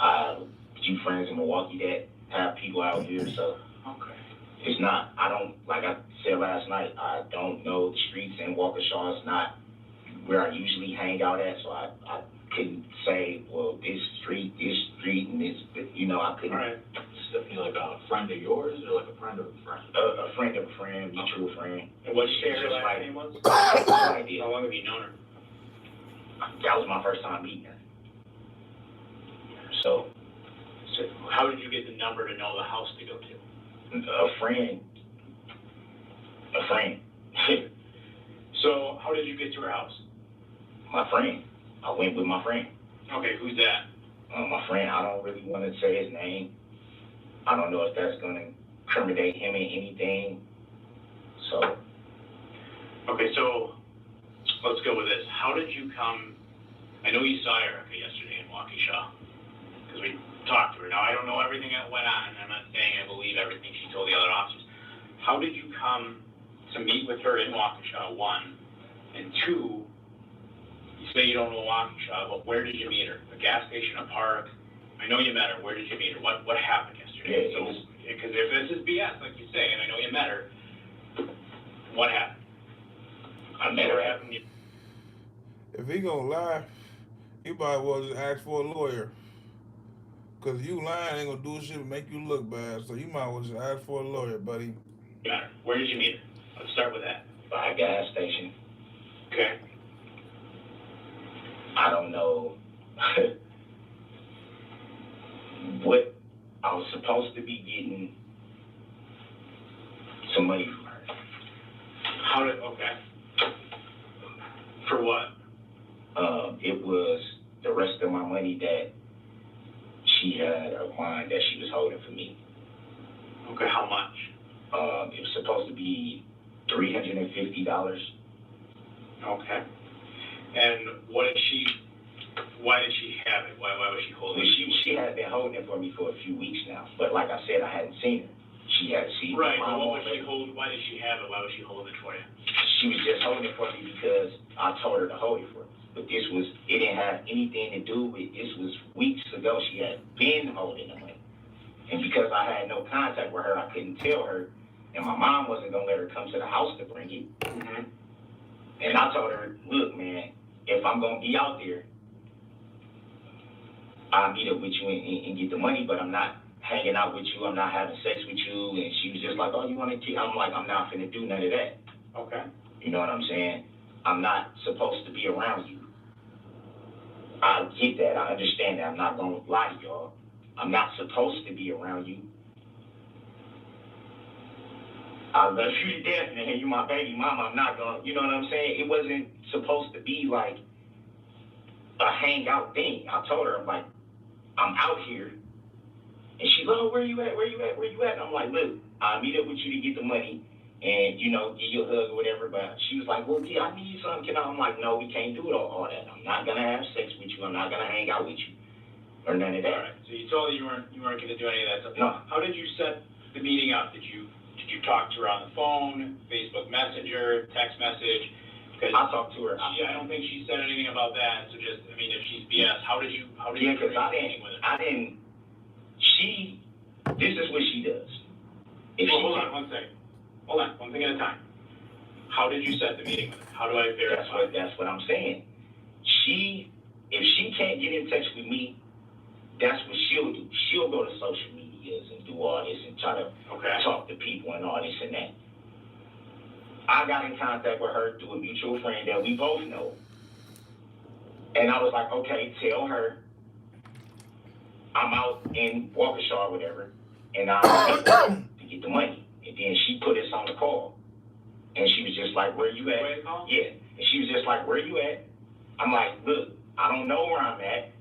J: I have a few friends in Milwaukee that have people out here, so.
K: Okay.
J: It's not, I don't, like I said last night, I don't know the streets in Waukesha. It's not where I usually hang out at, so I couldn't say, well, this street, and this, you know, I couldn't.
K: All right.
M: Stephanie, like a friend of yours or like a friend of a friend?
J: A friend of a friend, mutual friend.
K: And what her last name was?
J: No idea.
K: How long have you known her?
J: That was my first time meeting her. So
K: how did you get the number to know the house to go to?
J: a friend.
K: So how did you get to her house?
J: My friend. I went with my friend.
K: Okay, who's that?
J: My friend, I don't really want to say his name. I don't know if that's going to incriminate him in anything. So.
K: Okay, so let's go with this. How did you come? I know you saw Erica yesterday in Waukesha because we talked to her. Now, I don't know everything that went on. I'm not saying I believe everything she told the other officers. How did you come to meet with her in Waukesha, one? And two, you say you don't know Waukesha, but where did you meet her? A gas station, a park? I know you met her. Where did you meet her? What happened yesterday?
J: Yeah,
K: so, because if this is BS, like you say, and I know you met her, what happened?
J: I met her.
A: If he gonna lie, he might well just ask for a lawyer. Cause you lying ain't gonna do shit to make you look bad. So you might well just ask for a lawyer, buddy.
K: Got her. Where did you meet her? Let's start with that.
J: By a gas station.
K: Okay.
J: I don't know what I was supposed to be getting some money from her.
K: Okay. For what?
J: It was the rest of my money that she had of mine that she was holding for me.
K: Okay, how much?
J: It was supposed to be $350.
K: Okay. And why did she have it? Why was she holding it?
J: She had been holding it for me for a few weeks now, but like I said, I hadn't seen her. She had seen
K: right,
J: my
K: but
J: mom.
K: why did she have it? Why was she holding it for you?
J: She was just holding it for me because I told her to hold it for me. But it didn't have anything to do with, this was weeks ago. She had been holding the money. And because I had no contact with her, I couldn't tell her. And my mom wasn't going to let her come to the house to bring it.
K: Mm-hmm.
J: And I told her, look, man, if I'm going to be out there, I'll meet up with you and get the money, but I'm not hanging out with you. I'm not having sex with you. And she was just like, oh, you want to keep? I'm like, I'm not finna do none of that.
K: Okay.
J: You know what I'm saying? I'm not supposed to be around you. I get that. I understand that. I'm not going to lie to y'all. I'm not supposed to be around you. I love you to death, man. You my baby mama. I'm not going to, you know what I'm saying? It wasn't supposed to be like a hangout thing. I told her, I'm like, I'm out here. And she's like, oh, where you at? Where you at? Where you at? And I'm like, look, I'll meet up with you to get the money and, you know, give you a hug or whatever. But she was like, well, I need something. I'm like, no, we can't do it all that. I'm not going to have sex with you. I'm not going to hang out with you or none of that.
K: All right. So you told her you weren't going to do any of that stuff.
J: No.
K: How did you set the meeting up? Did you talk to her on the phone, Facebook Messenger, text message? Because
J: I talked to her.
K: I don't think she said anything about that. So just, I mean, if she's BS, how did you
J: because this is what she does.
K: Hold on one second. Hold on, one thing at a time. How did you set the meeting with her? How do I verify?
J: That's what I'm saying. If she can't get in touch with me, that's what she'll do. She'll go to social medias and do all this and try to talk to people and all this and that. I got in contact with her through a mutual friend that we both know. And I was like, okay, tell her I'm out in Waukesha or whatever, and I'm to get the money. And then she put us on the call. And she was just like, where you at? Yeah. And she was just like, where you at? I'm like, look, I don't know where I'm at.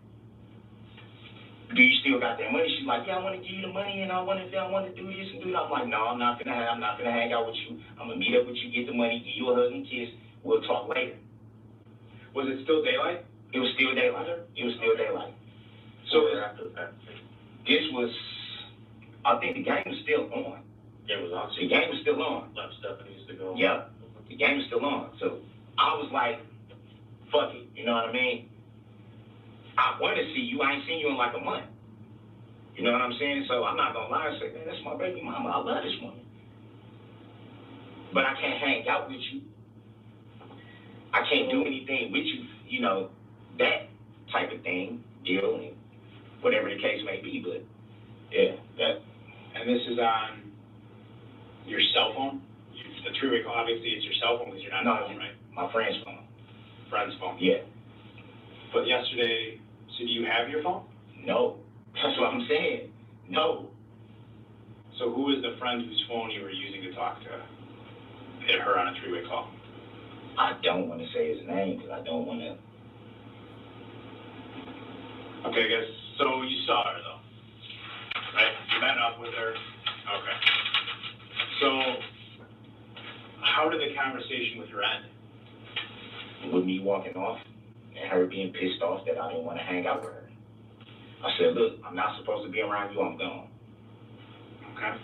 J: Do you still got that money? She's like, yeah, I want to give you the money and I want to do this and do that. I'm like, no, I'm not gonna hang out with you. I'm gonna meet up with you, get the money, give you a hug and kiss. We'll talk later.
K: Was it still daylight?
J: It was still daylight. It was still daylight.
L: So after the fact.
J: This was, I think the game was still on.
L: Game was on.
J: The game was still on.
L: Left Stephanie's to go.
J: Yeah, the game was still on. So I was like, fuck it. You know what I mean? I want to see you. I ain't seen you in like a month. You know what I'm saying? So I'm not gonna lie and say, man, that's my baby mama. I love this woman. But I can't hang out with you. I can't do anything with you, you know, that type of thing, deal, and whatever the case may be. But yeah, that.
K: And this is on your cell phone? The three-way call, obviously it's your cell phone because you're not on the phone, right?
J: My friend's phone.
K: Friend's phone?
J: Yeah.
K: But yesterday, so do you have your phone?
J: No. That's what I'm saying. No.
K: So who is the friend whose phone you were using to talk to her on a three-way call?
J: I don't want to say his name because I don't want to.
K: Okay, I guess, so you saw her though, right? You met up with her. Okay. So, how did the conversation with her end?
J: With me walking off and her being pissed off that I didn't want to hang out with her. I said, look, I'm not supposed to be around you, I'm gone.
K: Okay.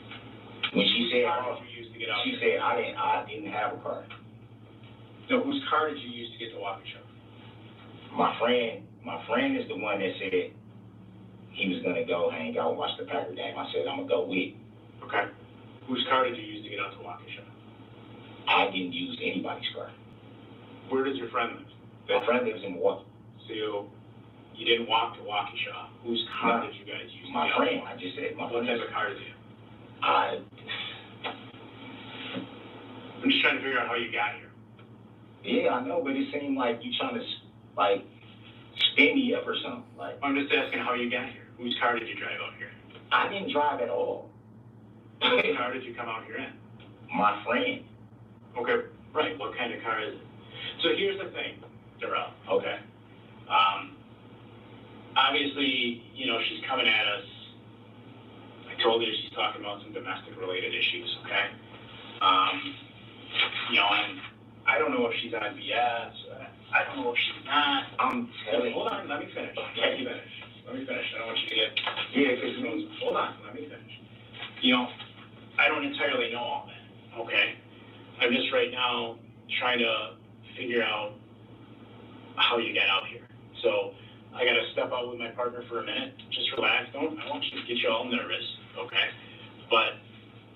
J: When she said,
K: car did you use to get out
J: she
K: here?
J: said I didn't have a car.
K: No, whose car did you use to get to Waukesha?
J: My friend is the one that said he was gonna go hang out and watch the Packer game. I said, I'm gonna go with.
K: Okay. Whose car did you use to get out to Waukesha?
J: I didn't use anybody's car.
K: Where does your friend live?
J: My friend lives in Milwaukee.
K: So you didn't walk to Waukesha. Whose car did you guys use?
J: My friend. I just said my friend.
K: What type of car did you?
J: I'm
K: just trying to figure out how you got here.
J: Yeah, I know, but it seemed like you trying to like spin me up or something. Like
K: I'm just asking how you got here. Whose car did you drive out here?
J: I didn't drive at all.
K: Whose car did you come out here in?
J: My friend.
K: Okay, right. What kind of car is it? So here's the thing, Darrell.
J: Okay.
K: Obviously, you know, she's coming at us. I told her she's talking about some domestic related issues, okay? You know, and I don't know if she's on BS. I don't know if she's not.
J: I'm telling you.
K: Hold on, let me finish.
J: Okay.
K: Let me finish. I don't want you to get...
J: Yeah, because
K: hold on, let me finish. You know, I don't entirely know all that, okay? I'm just right now trying to figure out how you got out here. So I got to step out with my partner for a minute. Just relax. I want you to get you all nervous, okay? But,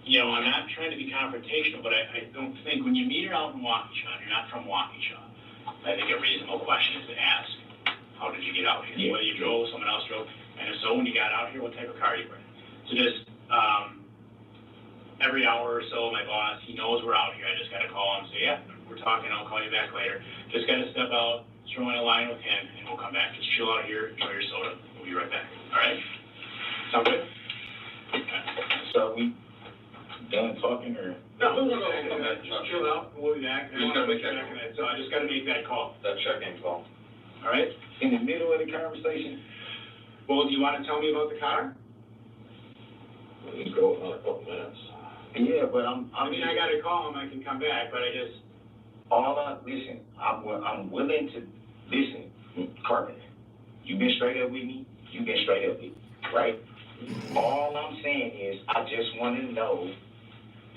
K: you know, I'm not trying to be confrontational, but I don't think when you meet her out in Waukesha, and you're not from Waukesha, I think a reasonable question is to ask, how did you get out here?
J: Yeah.
K: Whether you drove, someone else drove, and if so, when you got out here, what type of car you were in. So just, every hour or so, my boss, he knows we're out here. I just got to call him and say, yeah, we're talking. I'll call you back later. Just got to step out, throw in a line with him, and we'll come back. Just chill out here, enjoy your soda. We'll be right back. All right? Sound good? Okay.
J: So we done talking or?
K: No. Just chill out. We'll be back. I just got to make that call.
L: That check-in call.
K: All right?
J: In the middle of the conversation?
K: Well, do you want to tell me about the car?
L: We can go another couple minutes.
J: Yeah, but I
K: mean, I got to call him. I can come back, but I just...
J: Listen, I'm willing to listen, Carpenter. You've been straight up with me. You've been straight up with me, right? All I'm saying is I just want to know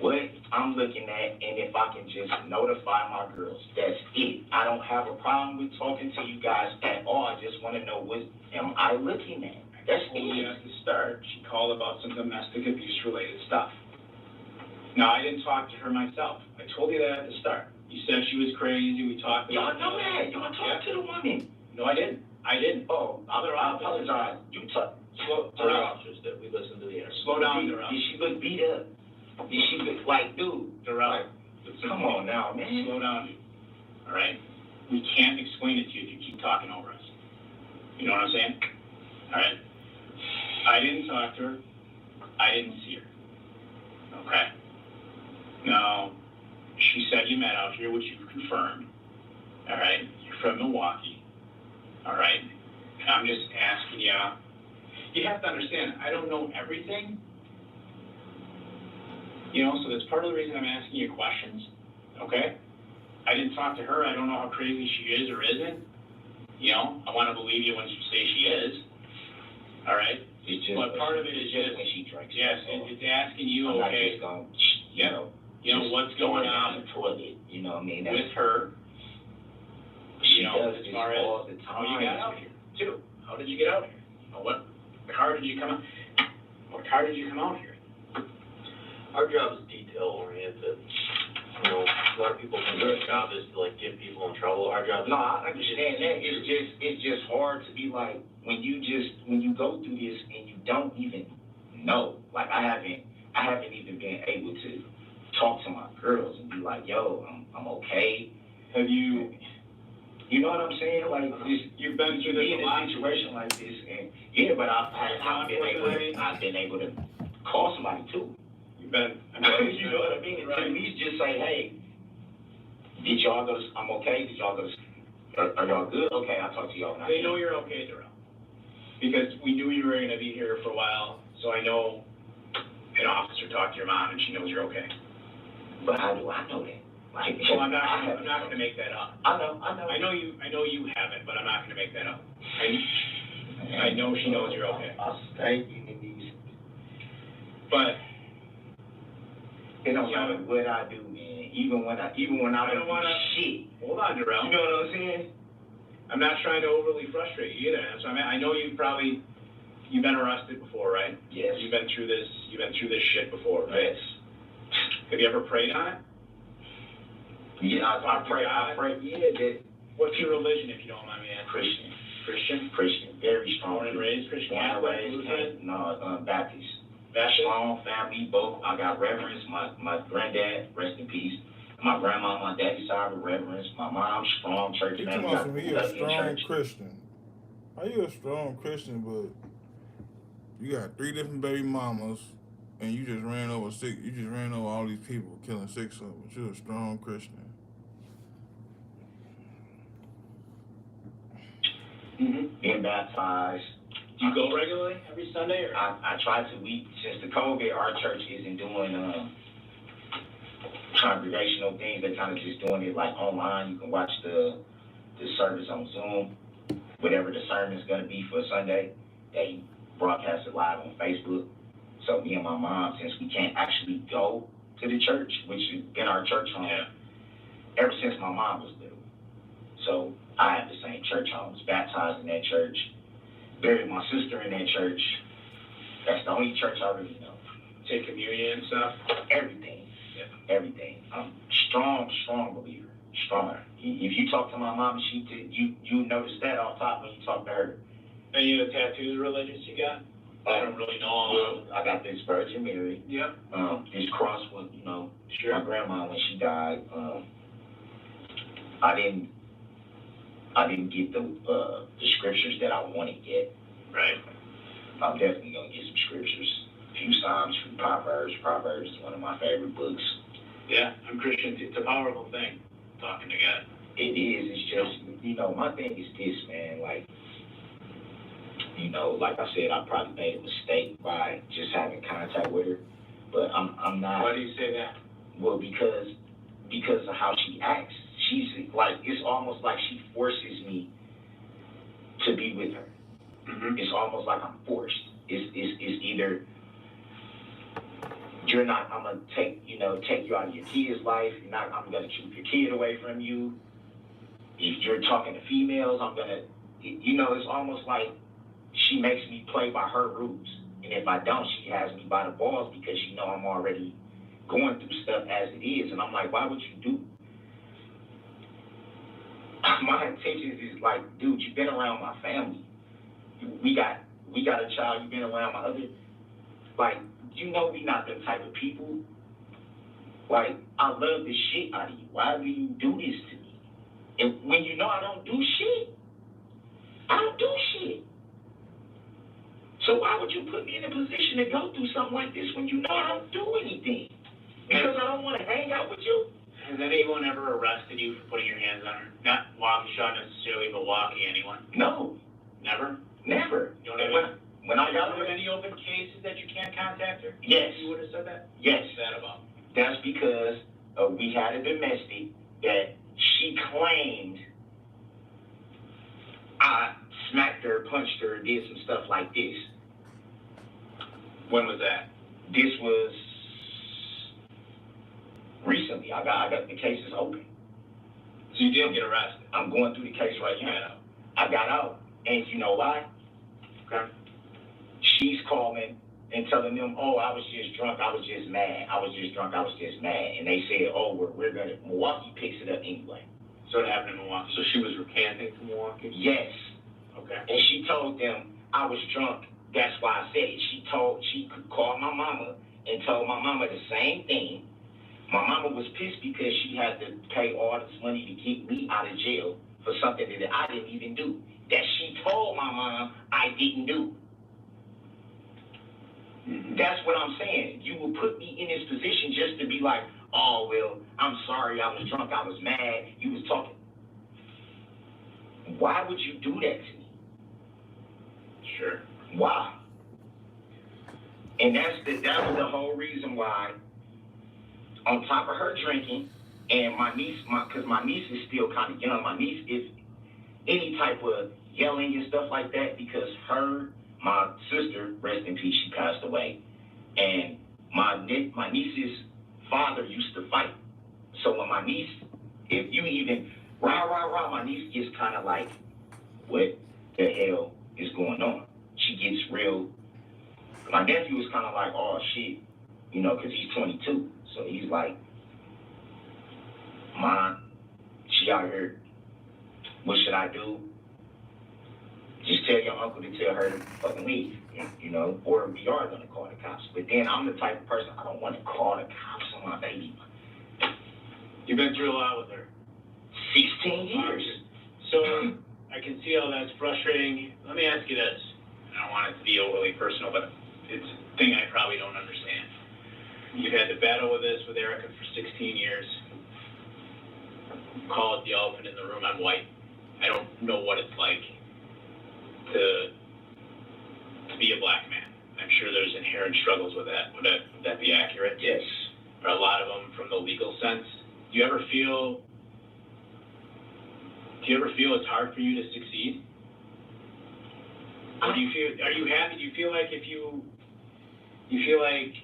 J: what I'm looking at and if I can just notify my girls. That's it. I don't have a problem with talking to you guys at all. I just want to know what am I looking at. That's
K: it. At the start, she called about some domestic abuse-related stuff. Now, I didn't talk to her myself. I told you that at the start. You said she was crazy. We talked about...
J: Y'all know that. Y'all talked to the woman.
K: No, I didn't. Oh,
J: I apologize. You talk.
L: Other officers that we listened to the interview.
K: Slow down, Dorow.
J: Did she look beat up? Did she look like, dude?
K: Dorow.
J: Come on now, man.
K: Slow down, dude. All right? We can't explain it to you if you keep talking over us. You know what I'm saying? All right? I didn't talk to her. I didn't see her. Okay? Now, she said you met out here, which you confirmed. All right? You're from Milwaukee. All right? And I'm just asking you. You have to understand, I don't know everything. You know, so that's part of the reason I'm asking you questions. Okay? I didn't talk to her. I don't know how crazy she is or isn't. You know, I want to believe you when you say she is. All right?
J: It's just,
K: but part of it is just
J: when she drinks.
K: Yes, it's asking you,
J: I'm
K: okay,
J: not just going,
K: you know what's going on
J: the toilet, you know what I mean?
K: with her.
J: She
K: You know,
J: does
K: as
J: this
K: far as
J: all the
K: how you
J: time.
K: got out here, too. How did you get out here? What car did you come out? What car did you come out here?
L: Our job is detail oriented. You know, a lot of people think their job is to like get people in trouble. Our job is.
J: No, I understand that. It's just hard to be like, when you go through this and you don't even know. Like I haven't even been able to talk to my girls and be like, yo, I'm okay.
K: Have you?
J: You know what I'm saying? Like,
K: you've been through this
J: in a situation like this, and yeah, but I've been able to call somebody too.
K: You've been.
J: You know what I mean?
K: Right.
J: To at least just say, hey, did y'all go to? I'm okay. Did y'all go to? Are y'all good? Okay, I'll talk to y'all.
K: They know you're okay, Darrell. Because we knew you were going to be here for a while, so I know an officer talked to your mom and she knows you're okay.
J: But how do I know that? Like,
K: well, I'm not going to make that up.
J: I know.
K: I know you haven't, but I'm not going to make that up. I know she knows you're okay.
J: I'll stay in these.
K: But
J: it don't matter what I do, man. Even when I don't want to shit.
K: Hold on, Darrell.
J: You know what I'm saying?
K: I'm not trying to overly frustrate you either. So I know you've been arrested before, right?
J: Yes.
K: You've been through this shit before, right?
J: Yes.
K: Have you ever prayed on it?
J: Yeah, I pray. Yeah, that.
K: What's your religion, if you don't mind me asking?
J: Christian, very strong.
K: Born and raised Christian.
J: Baptist. Strong family, both. I got reverence. My granddad, rest in peace. My grandma, my daddy's side of reverence. My mom, strong church family.
A: You're a strong Christian. How you a strong Christian, but you got 3 different baby mamas, and you just ran over all these people, killing 6 of them. You're a strong Christian.
J: Being baptized.
K: Do you go regularly every Sunday? Or?
J: I try to. Since the COVID, our church isn't doing congregational things. They're kind of just doing it like online. You can watch the service on Zoom. Whatever the sermon's going to be for Sunday, they broadcast it live on Facebook. So me and my mom, since we can't actually go to the church, which is in our church home, ever since my mom was little. So I have the same church home. I was baptized in that church, buried my sister in that church. That's the only church I really know.
K: Take communion and stuff?
J: Everything. Yeah. Everything. I'm strong believer. Strong. If you talk to my mom, you notice that off top when you talk to her.
K: Any of the tattoos religious you got? I don't really know.
J: Well, I got this Virgin Mary.
K: Yep.
J: This cross was,
K: sure.
J: My grandma when she died. I didn't get the scriptures that I want to get.
K: Right.
J: I'm definitely gonna get some scriptures. A few Psalms, from Proverbs. Proverbs is one of my favorite books.
K: Yeah, I'm Christian. It's a powerful thing, talking to God.
J: It is. It's just, my thing is this, man. Like, like I said, I probably made a mistake by just having contact with her, but I'm not.
K: Why do you say that?
J: Well, because of how she acts. She's like, it's almost like she forces me to be with her.
K: Mm-hmm.
J: It's almost like I'm forced. It's either you're not. I'm gonna take you out of your kid's life. I'm gonna keep your kid away from you. If you're talking to females, I'm gonna. It's almost like she makes me play by her rules, and if I don't, she has me by the balls because she know I'm already going through stuff as it is, and I'm like, why would you do? My intentions is like, dude, you've been around my family. We got a child. You've been around my other. Like, we not them type of people. Like, I love the shit out of you. Why do you do this to me? And when I don't do shit, I don't do shit. So why would you put me in a position to go through something like this when I don't do anything? Because I don't want to hang out with you?
K: Has anyone ever arrested you for putting your hands on her? Not Waukesha necessarily, but walking anyone?
J: No.
K: Never?
J: Never.
K: You don't have
J: when I got
K: have any open cases that you can't contact her?
J: Yes.
K: You would have said that?
J: Yes.
K: What's that about?
J: That's because we had a domestic that she claimed I smacked her, punched her, did some stuff like this.
K: When was that?
J: This was recently. I got the case is open.
K: So you didn't get arrested?
J: I'm going through the case right now. I got out. And you know why?
K: Okay.
J: She's calling and telling them, oh, I was just drunk, I was just mad. I was just drunk, I was just mad. And they said, oh, we're gonna, Milwaukee picks it up anyway.
K: So it happened in Milwaukee. So she was recanting to Milwaukee?
J: Yes.
K: Okay.
J: And she told them I was drunk. That's why I said it. She could call my mama and told my mama the same thing. My mama was pissed because she had to pay all this money to keep me out of jail for something that I didn't even do. That she told my mom I didn't do.
K: Mm-hmm.
J: That's what I'm saying. You will put me in this position just to be like, oh, well, I'm sorry, I was drunk, I was mad, you was talking. Why would you do that to me?
K: Sure.
J: Why? And that was the whole reason why, on top of her drinking, and my niece, because my niece is still kind of young, my niece is any type of yelling and stuff like that, because my sister, rest in peace, she passed away, and my niece's father used to fight. So when my niece, if you even rah, my niece gets kind of like, what the hell is going on? She gets real. My nephew was kind of like, oh shit, because he's 22. So he's like, Mom, she out here, what should I do? Just tell your uncle to tell her to fucking leave, or we are going to call the cops. But then I'm the type of person, I don't want to call the cops on my baby.
K: You've been through a lot with her.
J: 16 years.
K: So I can see how that's frustrating. Let me ask you this. I don't want it to be overly personal, but it's a thing I probably don't understand. You've had to battle with this with Erica for 16 years. Call it the elephant in the room. I'm white. I don't know what it's like to be a black man. I'm sure there's inherent struggles with that. Would that be accurate?
J: Yes.
K: Or a lot of them from the legal sense. Do you ever feel it's hard for you to succeed? Or do you feel, are you happy? Do you feel like you feel like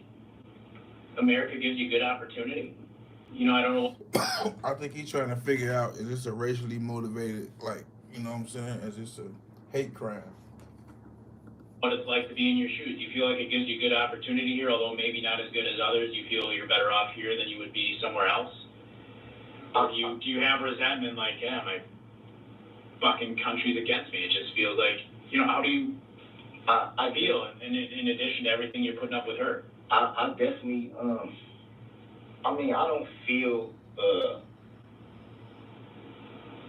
K: America gives you good opportunity? I don't know.
A: I think he's trying to figure out, is this a racially motivated, what I'm saying? Is this a hate crime?
K: What it's like to be in your shoes. Do you feel like it gives you good opportunity here, although maybe not as good as others? Do you feel you're better off here than you would be somewhere else? Or do you have resentment like, yeah, my fucking country's against me? It just feels like, how do you feel in addition to everything you're putting up with her?
J: I definitely, I don't feel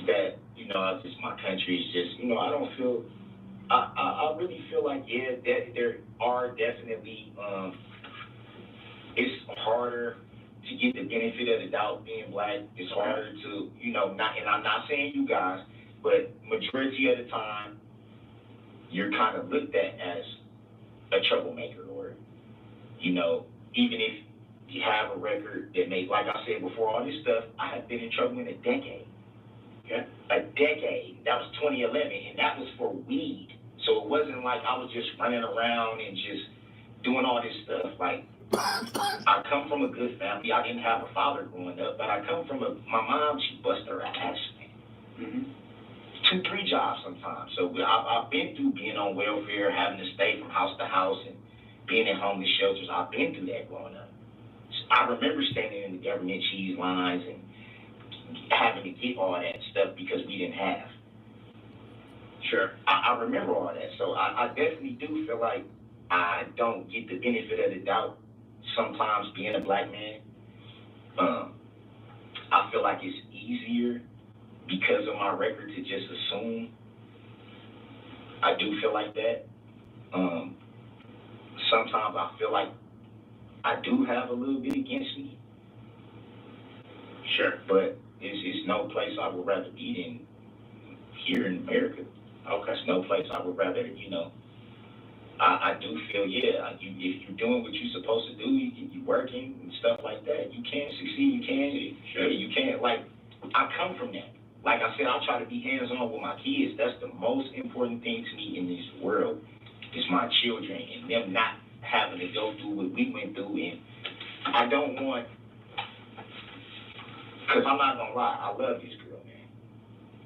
J: that, it's just my country is just, I don't feel, I really feel like, yeah, that there are definitely, it's harder to get the benefit of the doubt being black. It's harder to, not, and I'm not saying you guys, but majority of the time, you're kind of looked at as a troublemaker, or, even if you have a record that may, like I said before, all this stuff, I have been in trouble in a decade.
K: Okay.
J: A decade. That was 2011, and that was for weed. So it wasn't like I was just running around and just doing all this stuff. Like, I come from a good family. I didn't have a father growing up, but I come from my mom, she busted her ass, man. Mm-hmm. 2-3 jobs sometimes. So I've been through being on welfare, having to stay from house to house, and being in homeless shelters. I've been through that growing up. I remember standing in the government cheese lines and having to get all that stuff because we didn't have.
K: Sure.
J: I remember all that. So I definitely do feel like I don't get the benefit of the doubt sometimes being a black man. I feel like it's easier because of my record to just assume. I do feel like that. Sometimes I feel like I do have a little bit against me. Sure. But it's no place I would rather be than here in America.
K: Okay.
J: It's no place I would rather, I do feel, if you're doing what you're supposed to do, you working and stuff like that, you can succeed, you can, like, I come from that. Like I said, I try to be hands-on with my kids. That's the most important thing to me in this world, is my children and them not having to go through what we went through. And I don't want, because I'm not going to lie, I love this girl, man.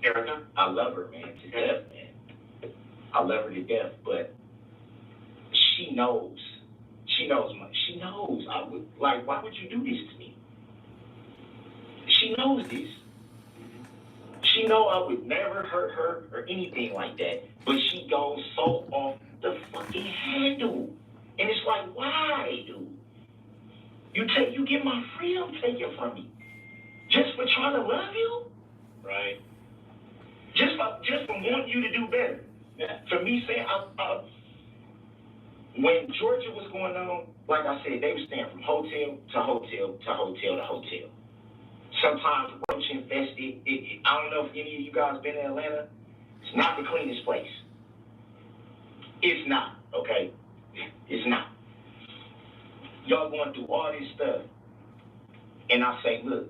K: Erica?
J: I love her, man, to death, man. I love her to death, but she knows. She knows. I would, like, why would you do this to me? She knows this. She know I would never hurt her or anything like that, but she goes so off the fucking handle. And it's like, why, dude? You get my freedom taken from me just for trying to love you?
K: Right.
J: Just for wanting you to do better.
K: Yeah.
J: For me saying, when Georgia was going on, like I said, they were staying from hotel to hotel to hotel to hotel. Sometimes roach infested. I don't know if any of you guys been in Atlanta. It's not the cleanest place. It's not, okay? It's not. Y'all going through all this stuff. And I say, look,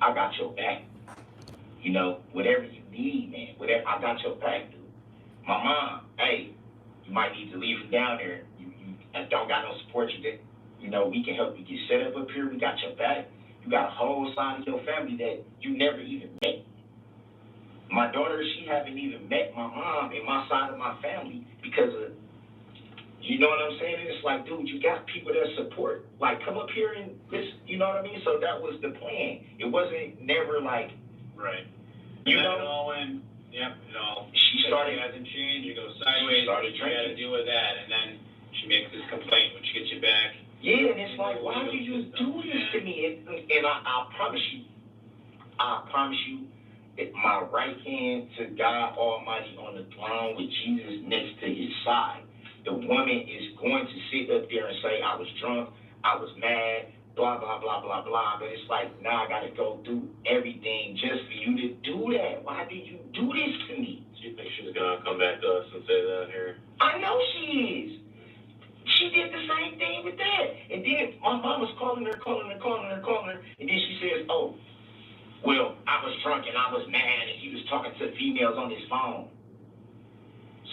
J: I got your back. Whatever you need, man. Whatever, I got your back, dude. My mom, hey, you might need to leave from down there. You don't got no support. We can help you get set up here. We got your back. You got a whole side of your family that you never even met. My daughter, she haven't even met my mom and my side of my family because of, you know what I'm saying? And it's like, dude, you got people that support. Like, come up here and this, you know what I mean? So that was the plan. It wasn't never like,
K: right.
J: You
K: and
J: know?
K: It all went,
J: she started,
K: it hasn't changed, you go sideways, what you got to deal with that, and then she makes this complaint when she gets you back.
J: Yeah, and it's like, why do you do this to me? And I promise you, that my right hand to God Almighty on the throne with Jesus next to his side, the woman is going to sit up there and say, I was drunk, I was mad, blah, blah, blah, blah, blah. But it's like, now I got to go through everything just for you to do that. Why did you do this to me?
L: Do you think she's going to come back to us and say that here?
J: I know she is. She did the same thing with that. And then my mom was calling her. And then she says, oh, well, I was drunk and I was mad and he was talking to females on his phone.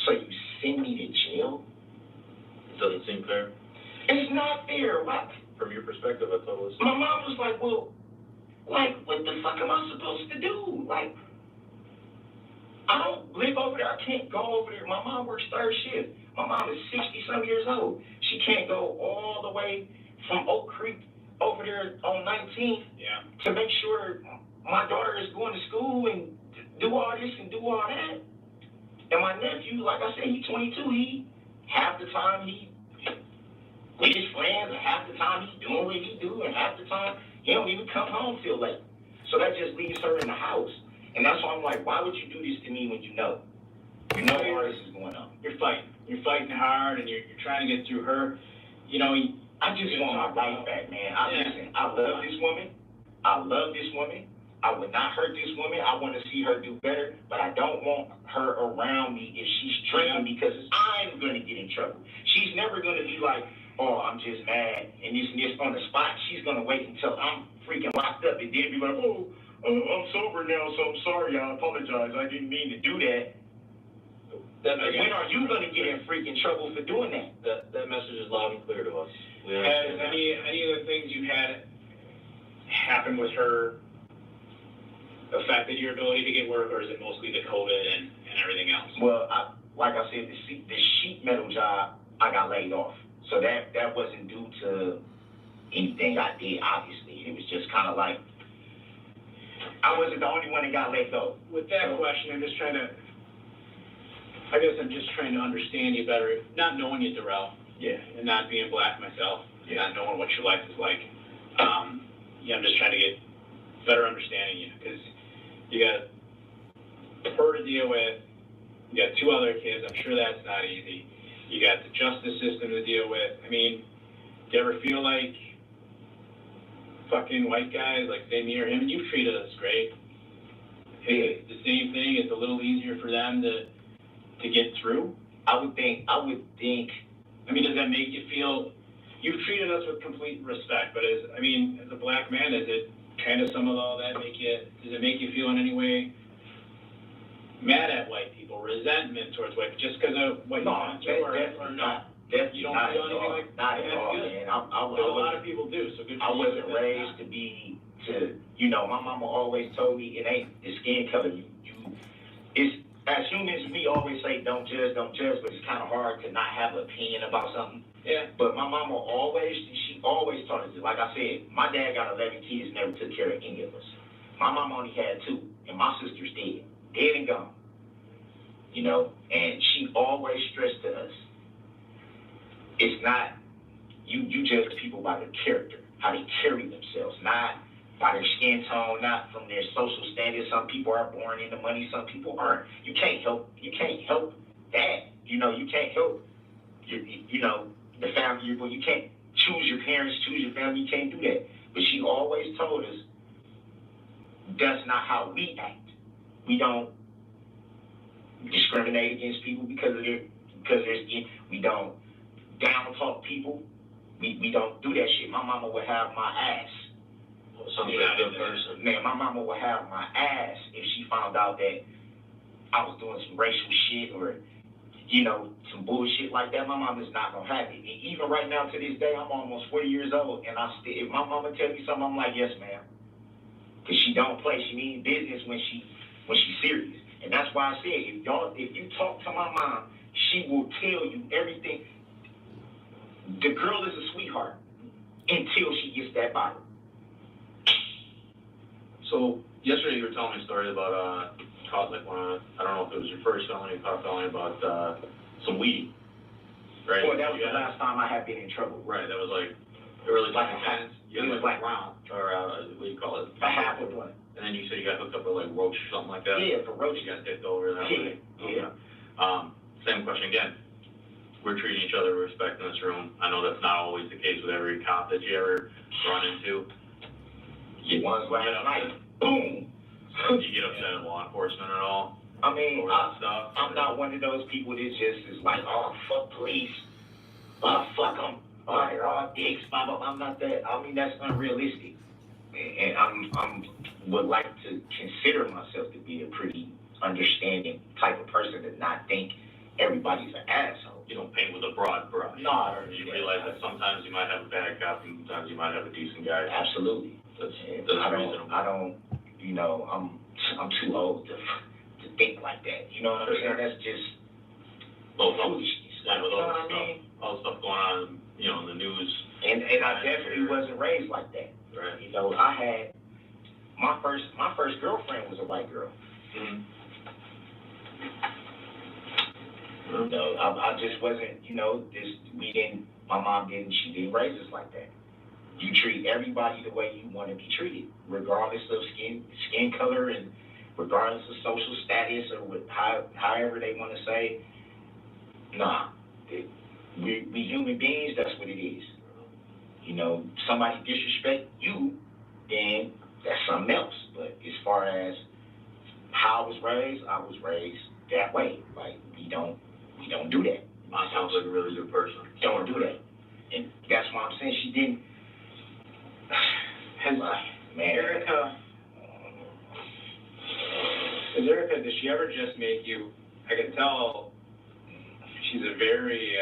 J: So you send me to jail?
L: It doesn't seem fair.
J: It's not fair. What?
L: From your perspective, I thought it was.
J: My mom was like, well, like, what the fuck am I supposed to do? Like, I don't live over there. I can't go over there. My mom works third shift. My mom is 60-some years old. She can't go all the way from Oak Creek over there on 19th to make sure my daughter is going to school and do all this and do all that. And my nephew, like I said, he's 22. Half the time he with his friends, and half the time he's doing what he do, and half the time he don't even come home till late. So that just leaves her in the house. And that's why I'm like, why would you do this to me when you know all this is going on?
K: You're fighting hard, and you're trying to get through her.
J: I just want my life back, man. Listen, I love this woman. I would not hurt this woman. I want to see her do better, but I don't want her around me if she's drinking because I'm going to get in trouble. She's never going to be like, oh, I'm just mad and this on the spot. She's going to wait until I'm freaking locked up and then be like, oh, I'm sober now, so I'm sorry. I apologize. I didn't mean to do that. When are you going to get in freaking trouble for doing that?
L: That message is loud and clear to us.
K: Has any of the things you've had happen with her affected your ability to get work, or is it mostly the COVID and everything else?
J: Well, like I said, the sheet metal job, I got laid off. So that wasn't due to anything I did, obviously. It was just kind of like, I wasn't the only one that got laid off.
K: With that question, I'm just trying to understand you better, not knowing you, Darrell.
J: Yeah.
K: And not being black myself, and not knowing what your life is like. I'm just trying to get better understanding you, because you got her to deal with, you got two other kids. I'm sure that's not easy. You got the justice system to deal with. I mean, do you ever feel like fucking white guys, like stay near him, and you've treated us great. It's the same thing. It's a little easier for them to get through.
J: I would think.
K: I mean, does that make you feel? You've treated us with complete respect, but as a black man, is it kind of some of all that does it make you feel in any way mad at white people, resentment towards white people, just because of what you went through, or not?
J: Definitely
K: You don't
J: not
K: feel
J: at
K: anything
J: all.
K: like
J: Not
K: that?
J: at all,
K: Good.
J: man.
K: Because a lot of people do, so good for
J: I
K: you.
J: wasn't raised my mama always told me it ain't the skin color. It's, as humans, we always say don't judge, but it's kind of hard to not have an opinion about something.
K: Yeah.
J: But my mama she always taught us, like I said, my dad got 11 kids, never took care of any of us. My mama only had 2, and my sister's dead and gone. You know, and she always stressed to us, it's not, you judge people by their character, how they carry themselves, not by their skin tone, not from their social status. Some people are born into money, some people aren't. You can't help that. You know, you can't help the family, well, you can't choose your parents, choose your family, you can't do that. But she always told us, that's not how we act. We don't discriminate against people because of their skin. We don't down talk people. We don't do that shit. My mama would have my ass. Man, my mama would have my ass if she found out that I was doing some racial shit or, some bullshit like that. My mama's not gonna have it. And even right now to this day, I'm almost 40 years old, and if my mama tell me something, I'm like, yes, ma'am. Because she don't play. She means business when she's serious. And that's why I said, if you talk to my mom, she will tell you everything. The girl is a sweetheart until she gets that bottle.
L: So yesterday you were telling me a story about caught I don't know if it was your first felony, caught a felony about some weed, right?
J: Well, that was the last time I had been in trouble.
L: Right, that was like early 2010s.
J: It was like round.
L: Or what do you call it?
J: A half of one.
L: And then you said you got hooked up with like roach or something like that?
J: Yeah, for roach.
L: You got dipped over that way?
J: Yeah.
L: Okay. Same question again. We're treating each other with respect in this room. I know that's not always the case with every cop that you ever run into.
J: You last night, boom.
L: Do you get upset at law enforcement at all?
J: I mean,
L: over that stuff?
J: I'm not one of those people that just is like, oh, fuck police. Oh, fuck them. Oh, they're all dicks. Blah, blah, blah. I'm not that. I mean, that's unrealistic. And I'm would like to consider myself to be a pretty understanding type of person to not think everybody's an asshole.
L: You don't paint with a broad brush.
J: No.
L: You realize that sometimes you might have a bad cop and sometimes you might have a decent guy.
J: Absolutely.
L: That's reasonable.
J: I'm too old to think like that. You know what I'm saying? That's just foolishness.
L: Yeah, with
J: you know what I mean?
L: All the stuff going on, in the news.
J: And I definitely wasn't raised like that.
L: Right.
J: I had my first girlfriend was a white girl.
L: Mm-hmm.
J: I just wasn't, my mom she didn't raise us like that. You treat everybody the way you want to be treated, regardless of skin color and regardless of social status or however they want to say. Nah, we human beings, that's what it is. Somebody disrespect you, then that's something else. But as far as how I was raised that way. Like, we don't do that.
L: Mom sounds like a really good person.
J: Don't do that. And that's why I'm saying she didn't.
K: Erica, does she ever just make you, I can tell she's a very,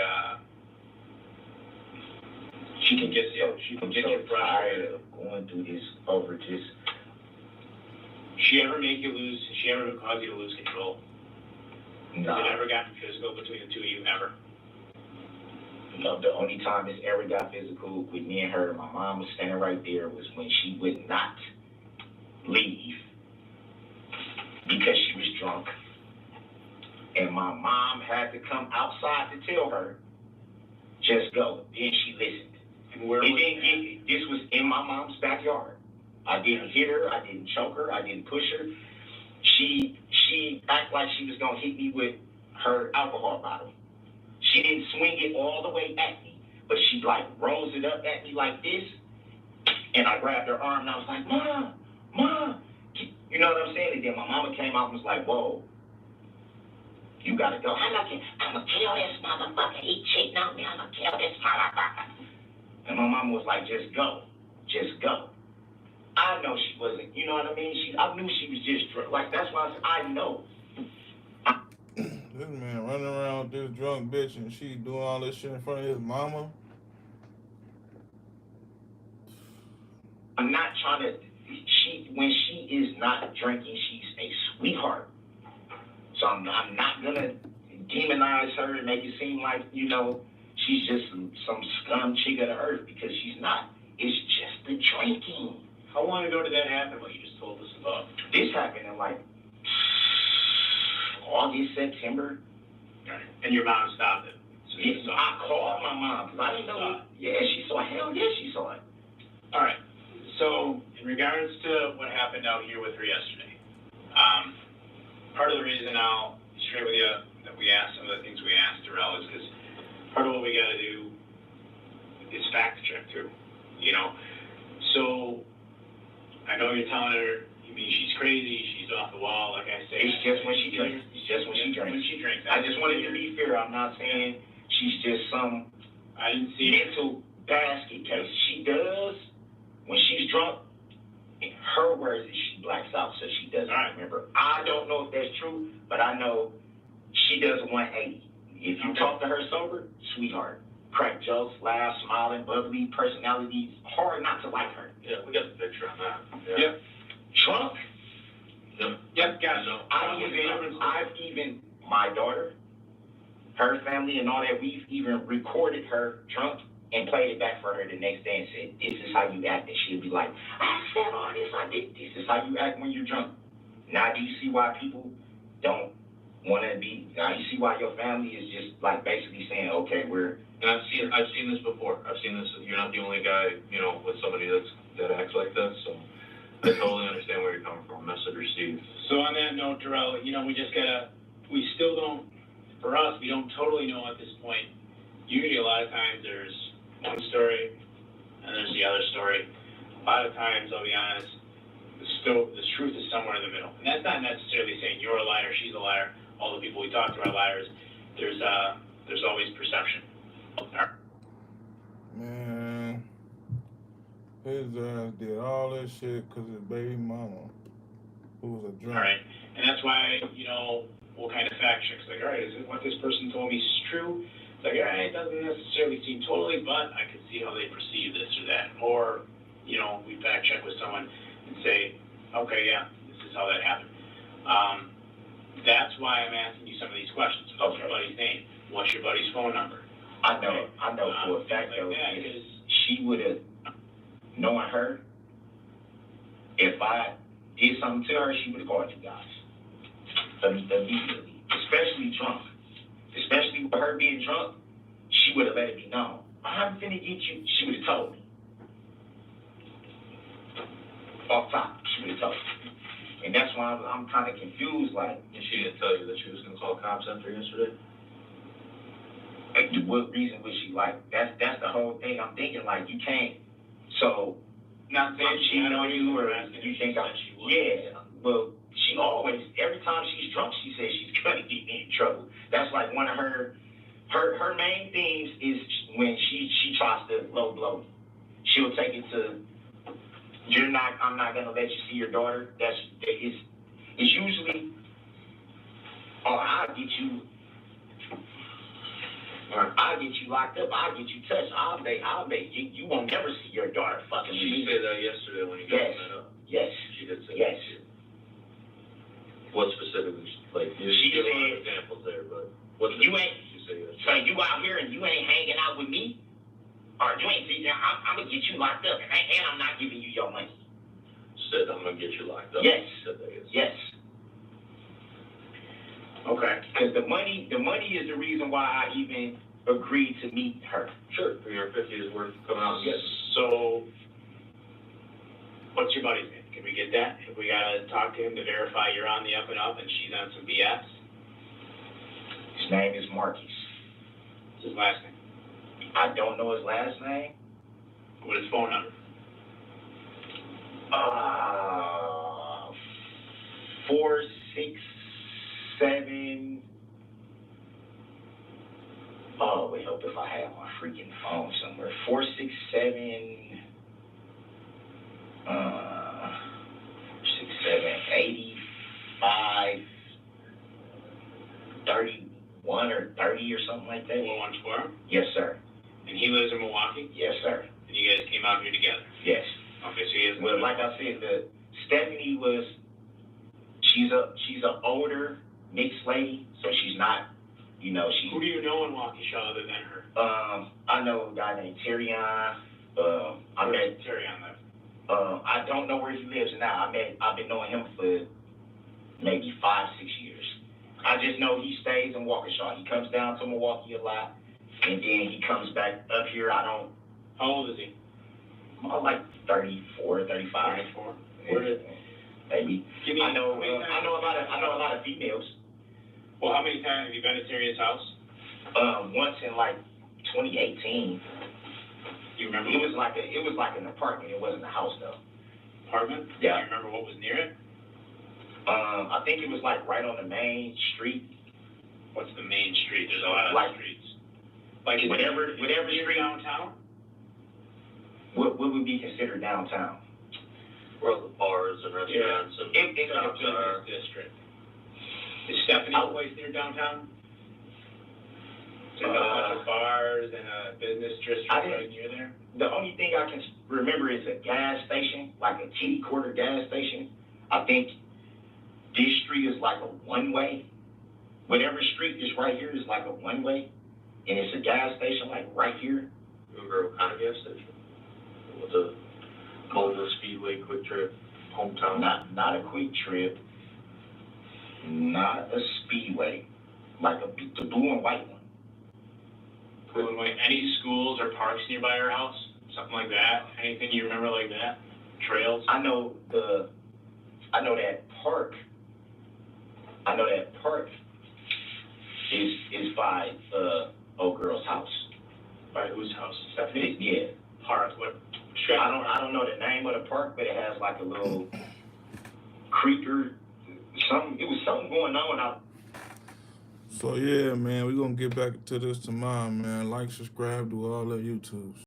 K: she can get you frustrated.
J: Of going through this over just.
K: She ever cause you to lose control?
J: No.
K: Has it ever gotten physical between the two of you, ever?
J: No, the only time it's ever got physical with me and her, my mom was standing right there, was when she would not leave because she was drunk. And my mom had to come outside to tell her, just go. Then she listened. And this was in my mom's backyard. I didn't hit her, I didn't choke her, I didn't push her. She acted like she was gonna hit me with her alcohol bottle. She didn't swing it all the way at me, but she rose it up at me like this, And I grabbed her arm and I was like, Ma, you know what I'm saying? And then my mama came out and was like, whoa, you gotta go. I'm gonna kill this motherfucker. He cheating on me. I'm gonna kill this motherfucker. And my mama was like, just go. Just go. I know she wasn't, you know what I mean? I knew she was just drunk. Like, that's why I know.
A: This man running around with this drunk bitch and she doing all this shit in front of his mama.
J: I'm not trying to, when she is not drinking, she's a sweetheart. So I'm not gonna demonize her and make it seem like, you know, she's just some scum chick of the earth, because she's not. It's just the drinking.
K: How long ago did that happen, what you just told us about?
J: This happened in like August, September.
K: And your mom stopped it?
J: So I called my mom, because I didn't know. Yeah, she saw it. Hell yeah, she saw it.
K: All right. So, in regards to what happened out here with her yesterday, part of the reason I'll share with you that we asked some of the things we asked Darrell is because part of what we got to do is fact check too, you know. So, I know you're telling her, you mean she's crazy, she's off the wall, like I say.
J: It's just when she drinks. It's just when she drinks.
K: When she drinks.
J: I just wanted to be fair. I'm not saying she's just some mental basket case. She does, when she's drunk, in her words, she blacks out, so she doesn't remember. I don't know if that's true, but I know she does 180. If you talk to her sober, sweetheart. Crack jokes, laugh, smiling, bubbly, personality. Hard not to like her.
L: Yeah, we got the picture on that. Yeah.
J: Yep. Drunk.
K: Yep, got it.
J: I've even, my daughter, her family and all that, we've even recorded her drunk and played it back for her the next day and said, this is how you act. And she'll be like, I said all this, I did this. This is how you act when you're drunk. Now do you see why people don't want to be, now you see why your family is just like basically saying, okay,
L: and I've seen this before. I've seen this, you're not the only guy, you know, with somebody that acts like this, so I totally understand where you're coming from. Message received.
K: So on that note, Dorow, you know, we still don't, for us, we don't totally know at this point. Usually a lot of times there's one story and there's the other story. A lot of times, I'll be honest, the truth is somewhere in the middle. And that's not necessarily saying you're a liar, she's a liar, all the people we talk to are liars. There's always perception.
A: Man, his ass did all this shit because his baby mama, who was a drunk.
K: All right, and that's why, you know, we'll kind of fact check. It's like, all right, is it what this person told me is true? It's like, all right, it doesn't necessarily seem totally, but I can see how they perceive this or that. Or, you know, we fact check with someone and say, okay, yeah, this is how that happened. That's why I'm asking you some of these questions. What's your buddy's name? What's your buddy's phone number?
J: I know for a fact though, if she would have known her, if I did something to her, she would have called you guys immediately. Especially drunk. Especially with her being drunk, she would have let it be known. I'm finna get you. She would have told me. Off top, she would have told me. And that's why I'm kind of confused. Like,
L: and she didn't tell you that she was gonna call cops after yesterday?
J: Like, what reason would she like? That's the whole thing. I'm thinking like you can't. So, not saying she know you or you think yeah. Well, she always, every time she's drunk, she says she's gonna get me in trouble. That's like one of her main themes is when she tries to low blow me. She'll take it to, I'm not gonna let you see your daughter. It's usually, I'll get you locked up, I'll get you touched, I'll make you won't never see your daughter fucking me.
L: She said that yesterday when you got that up.
J: Yes.
L: She did say
J: yes.
L: That. What specifically? Like, she gave a lot of examples there, but what
J: you ain't, so you out here and you ain't hanging out with me? Or you ain't sitting there, I'm gonna get you locked up and I'm not giving you your money.
L: Said I'm gonna get you locked up.
J: Yes.
L: Said that,
J: yes. Okay. Because the money is the reason why I even agreed to meet her.
L: Sure. For your 50 is worth coming out.
J: Yes.
K: So, what's your buddy's name? Can we get that? If we gotta talk to him to verify you're on the up and up and she's on some BS?
J: His name is Marcus.
K: What's his last name?
J: I don't know his last name.
K: What is his phone number?
J: 467. Oh, wait, hope if I have my freaking phone somewhere. 467. 85, 31 or 30 or something like that.
K: 114?
J: Yes, sir.
K: And he lives in Milwaukee?
J: Yes, sir.
K: And you guys came out here together?
J: Yes.
K: Okay, so he is.
J: Well, like I said, Stephanie she's an older mixed lady, so she's not, she's.
K: Who do you know in Waukesha other than her?
J: I know a guy named Terrion. I met
K: Terrion live.
J: I don't know where he lives now. I've been knowing him for maybe 5-6 years. I just know he stays in Waukesha. He comes down to Milwaukee a lot, and then he comes back up here.
K: How old is he?
J: Like 34, 35.
K: 34.
J: Maybe. I know a lot of females.
K: Well, how many times have you been to Terrion's house?
J: Once in like 2018.
K: You remember?
J: It was like an apartment. It wasn't a house though.
K: Apartment?
J: Yeah.
K: Do you remember what was near it?
J: I think it was like right on the main street.
K: What's the main street? There's a lot of streets. Like
J: whatever street
K: downtown.
J: What would be considered downtown?
L: Where the bars and restaurants and
K: It's a business district. Is Stephanie always near downtown? There's a bunch of bars and a business district right near there?
J: The only thing I can remember is a gas station, like a kitty quarter gas station. I think this street is like a one-way. Whatever street is right here is like a one-way. And it's a gas station like right here.
L: Remember what kind of gas station? With the Motor Speedway, Quick Trip, Hometown?
J: Not a Quick Trip. Not a Speedway. Like the blue and white one.
K: Blue and white. Any schools or parks nearby your house? Something like that? Anything you remember like that? Trails?
J: I know that park. I know that park is by old girl's house.
K: By whose house? Stephanie?
J: Yeah.
K: Park. What?
J: I don't know the name of the park, but it has like a little creek or something. It was something going on out.
A: So yeah, man, we're gonna get back to this tomorrow, man. Like, subscribe, do all that YouTubes.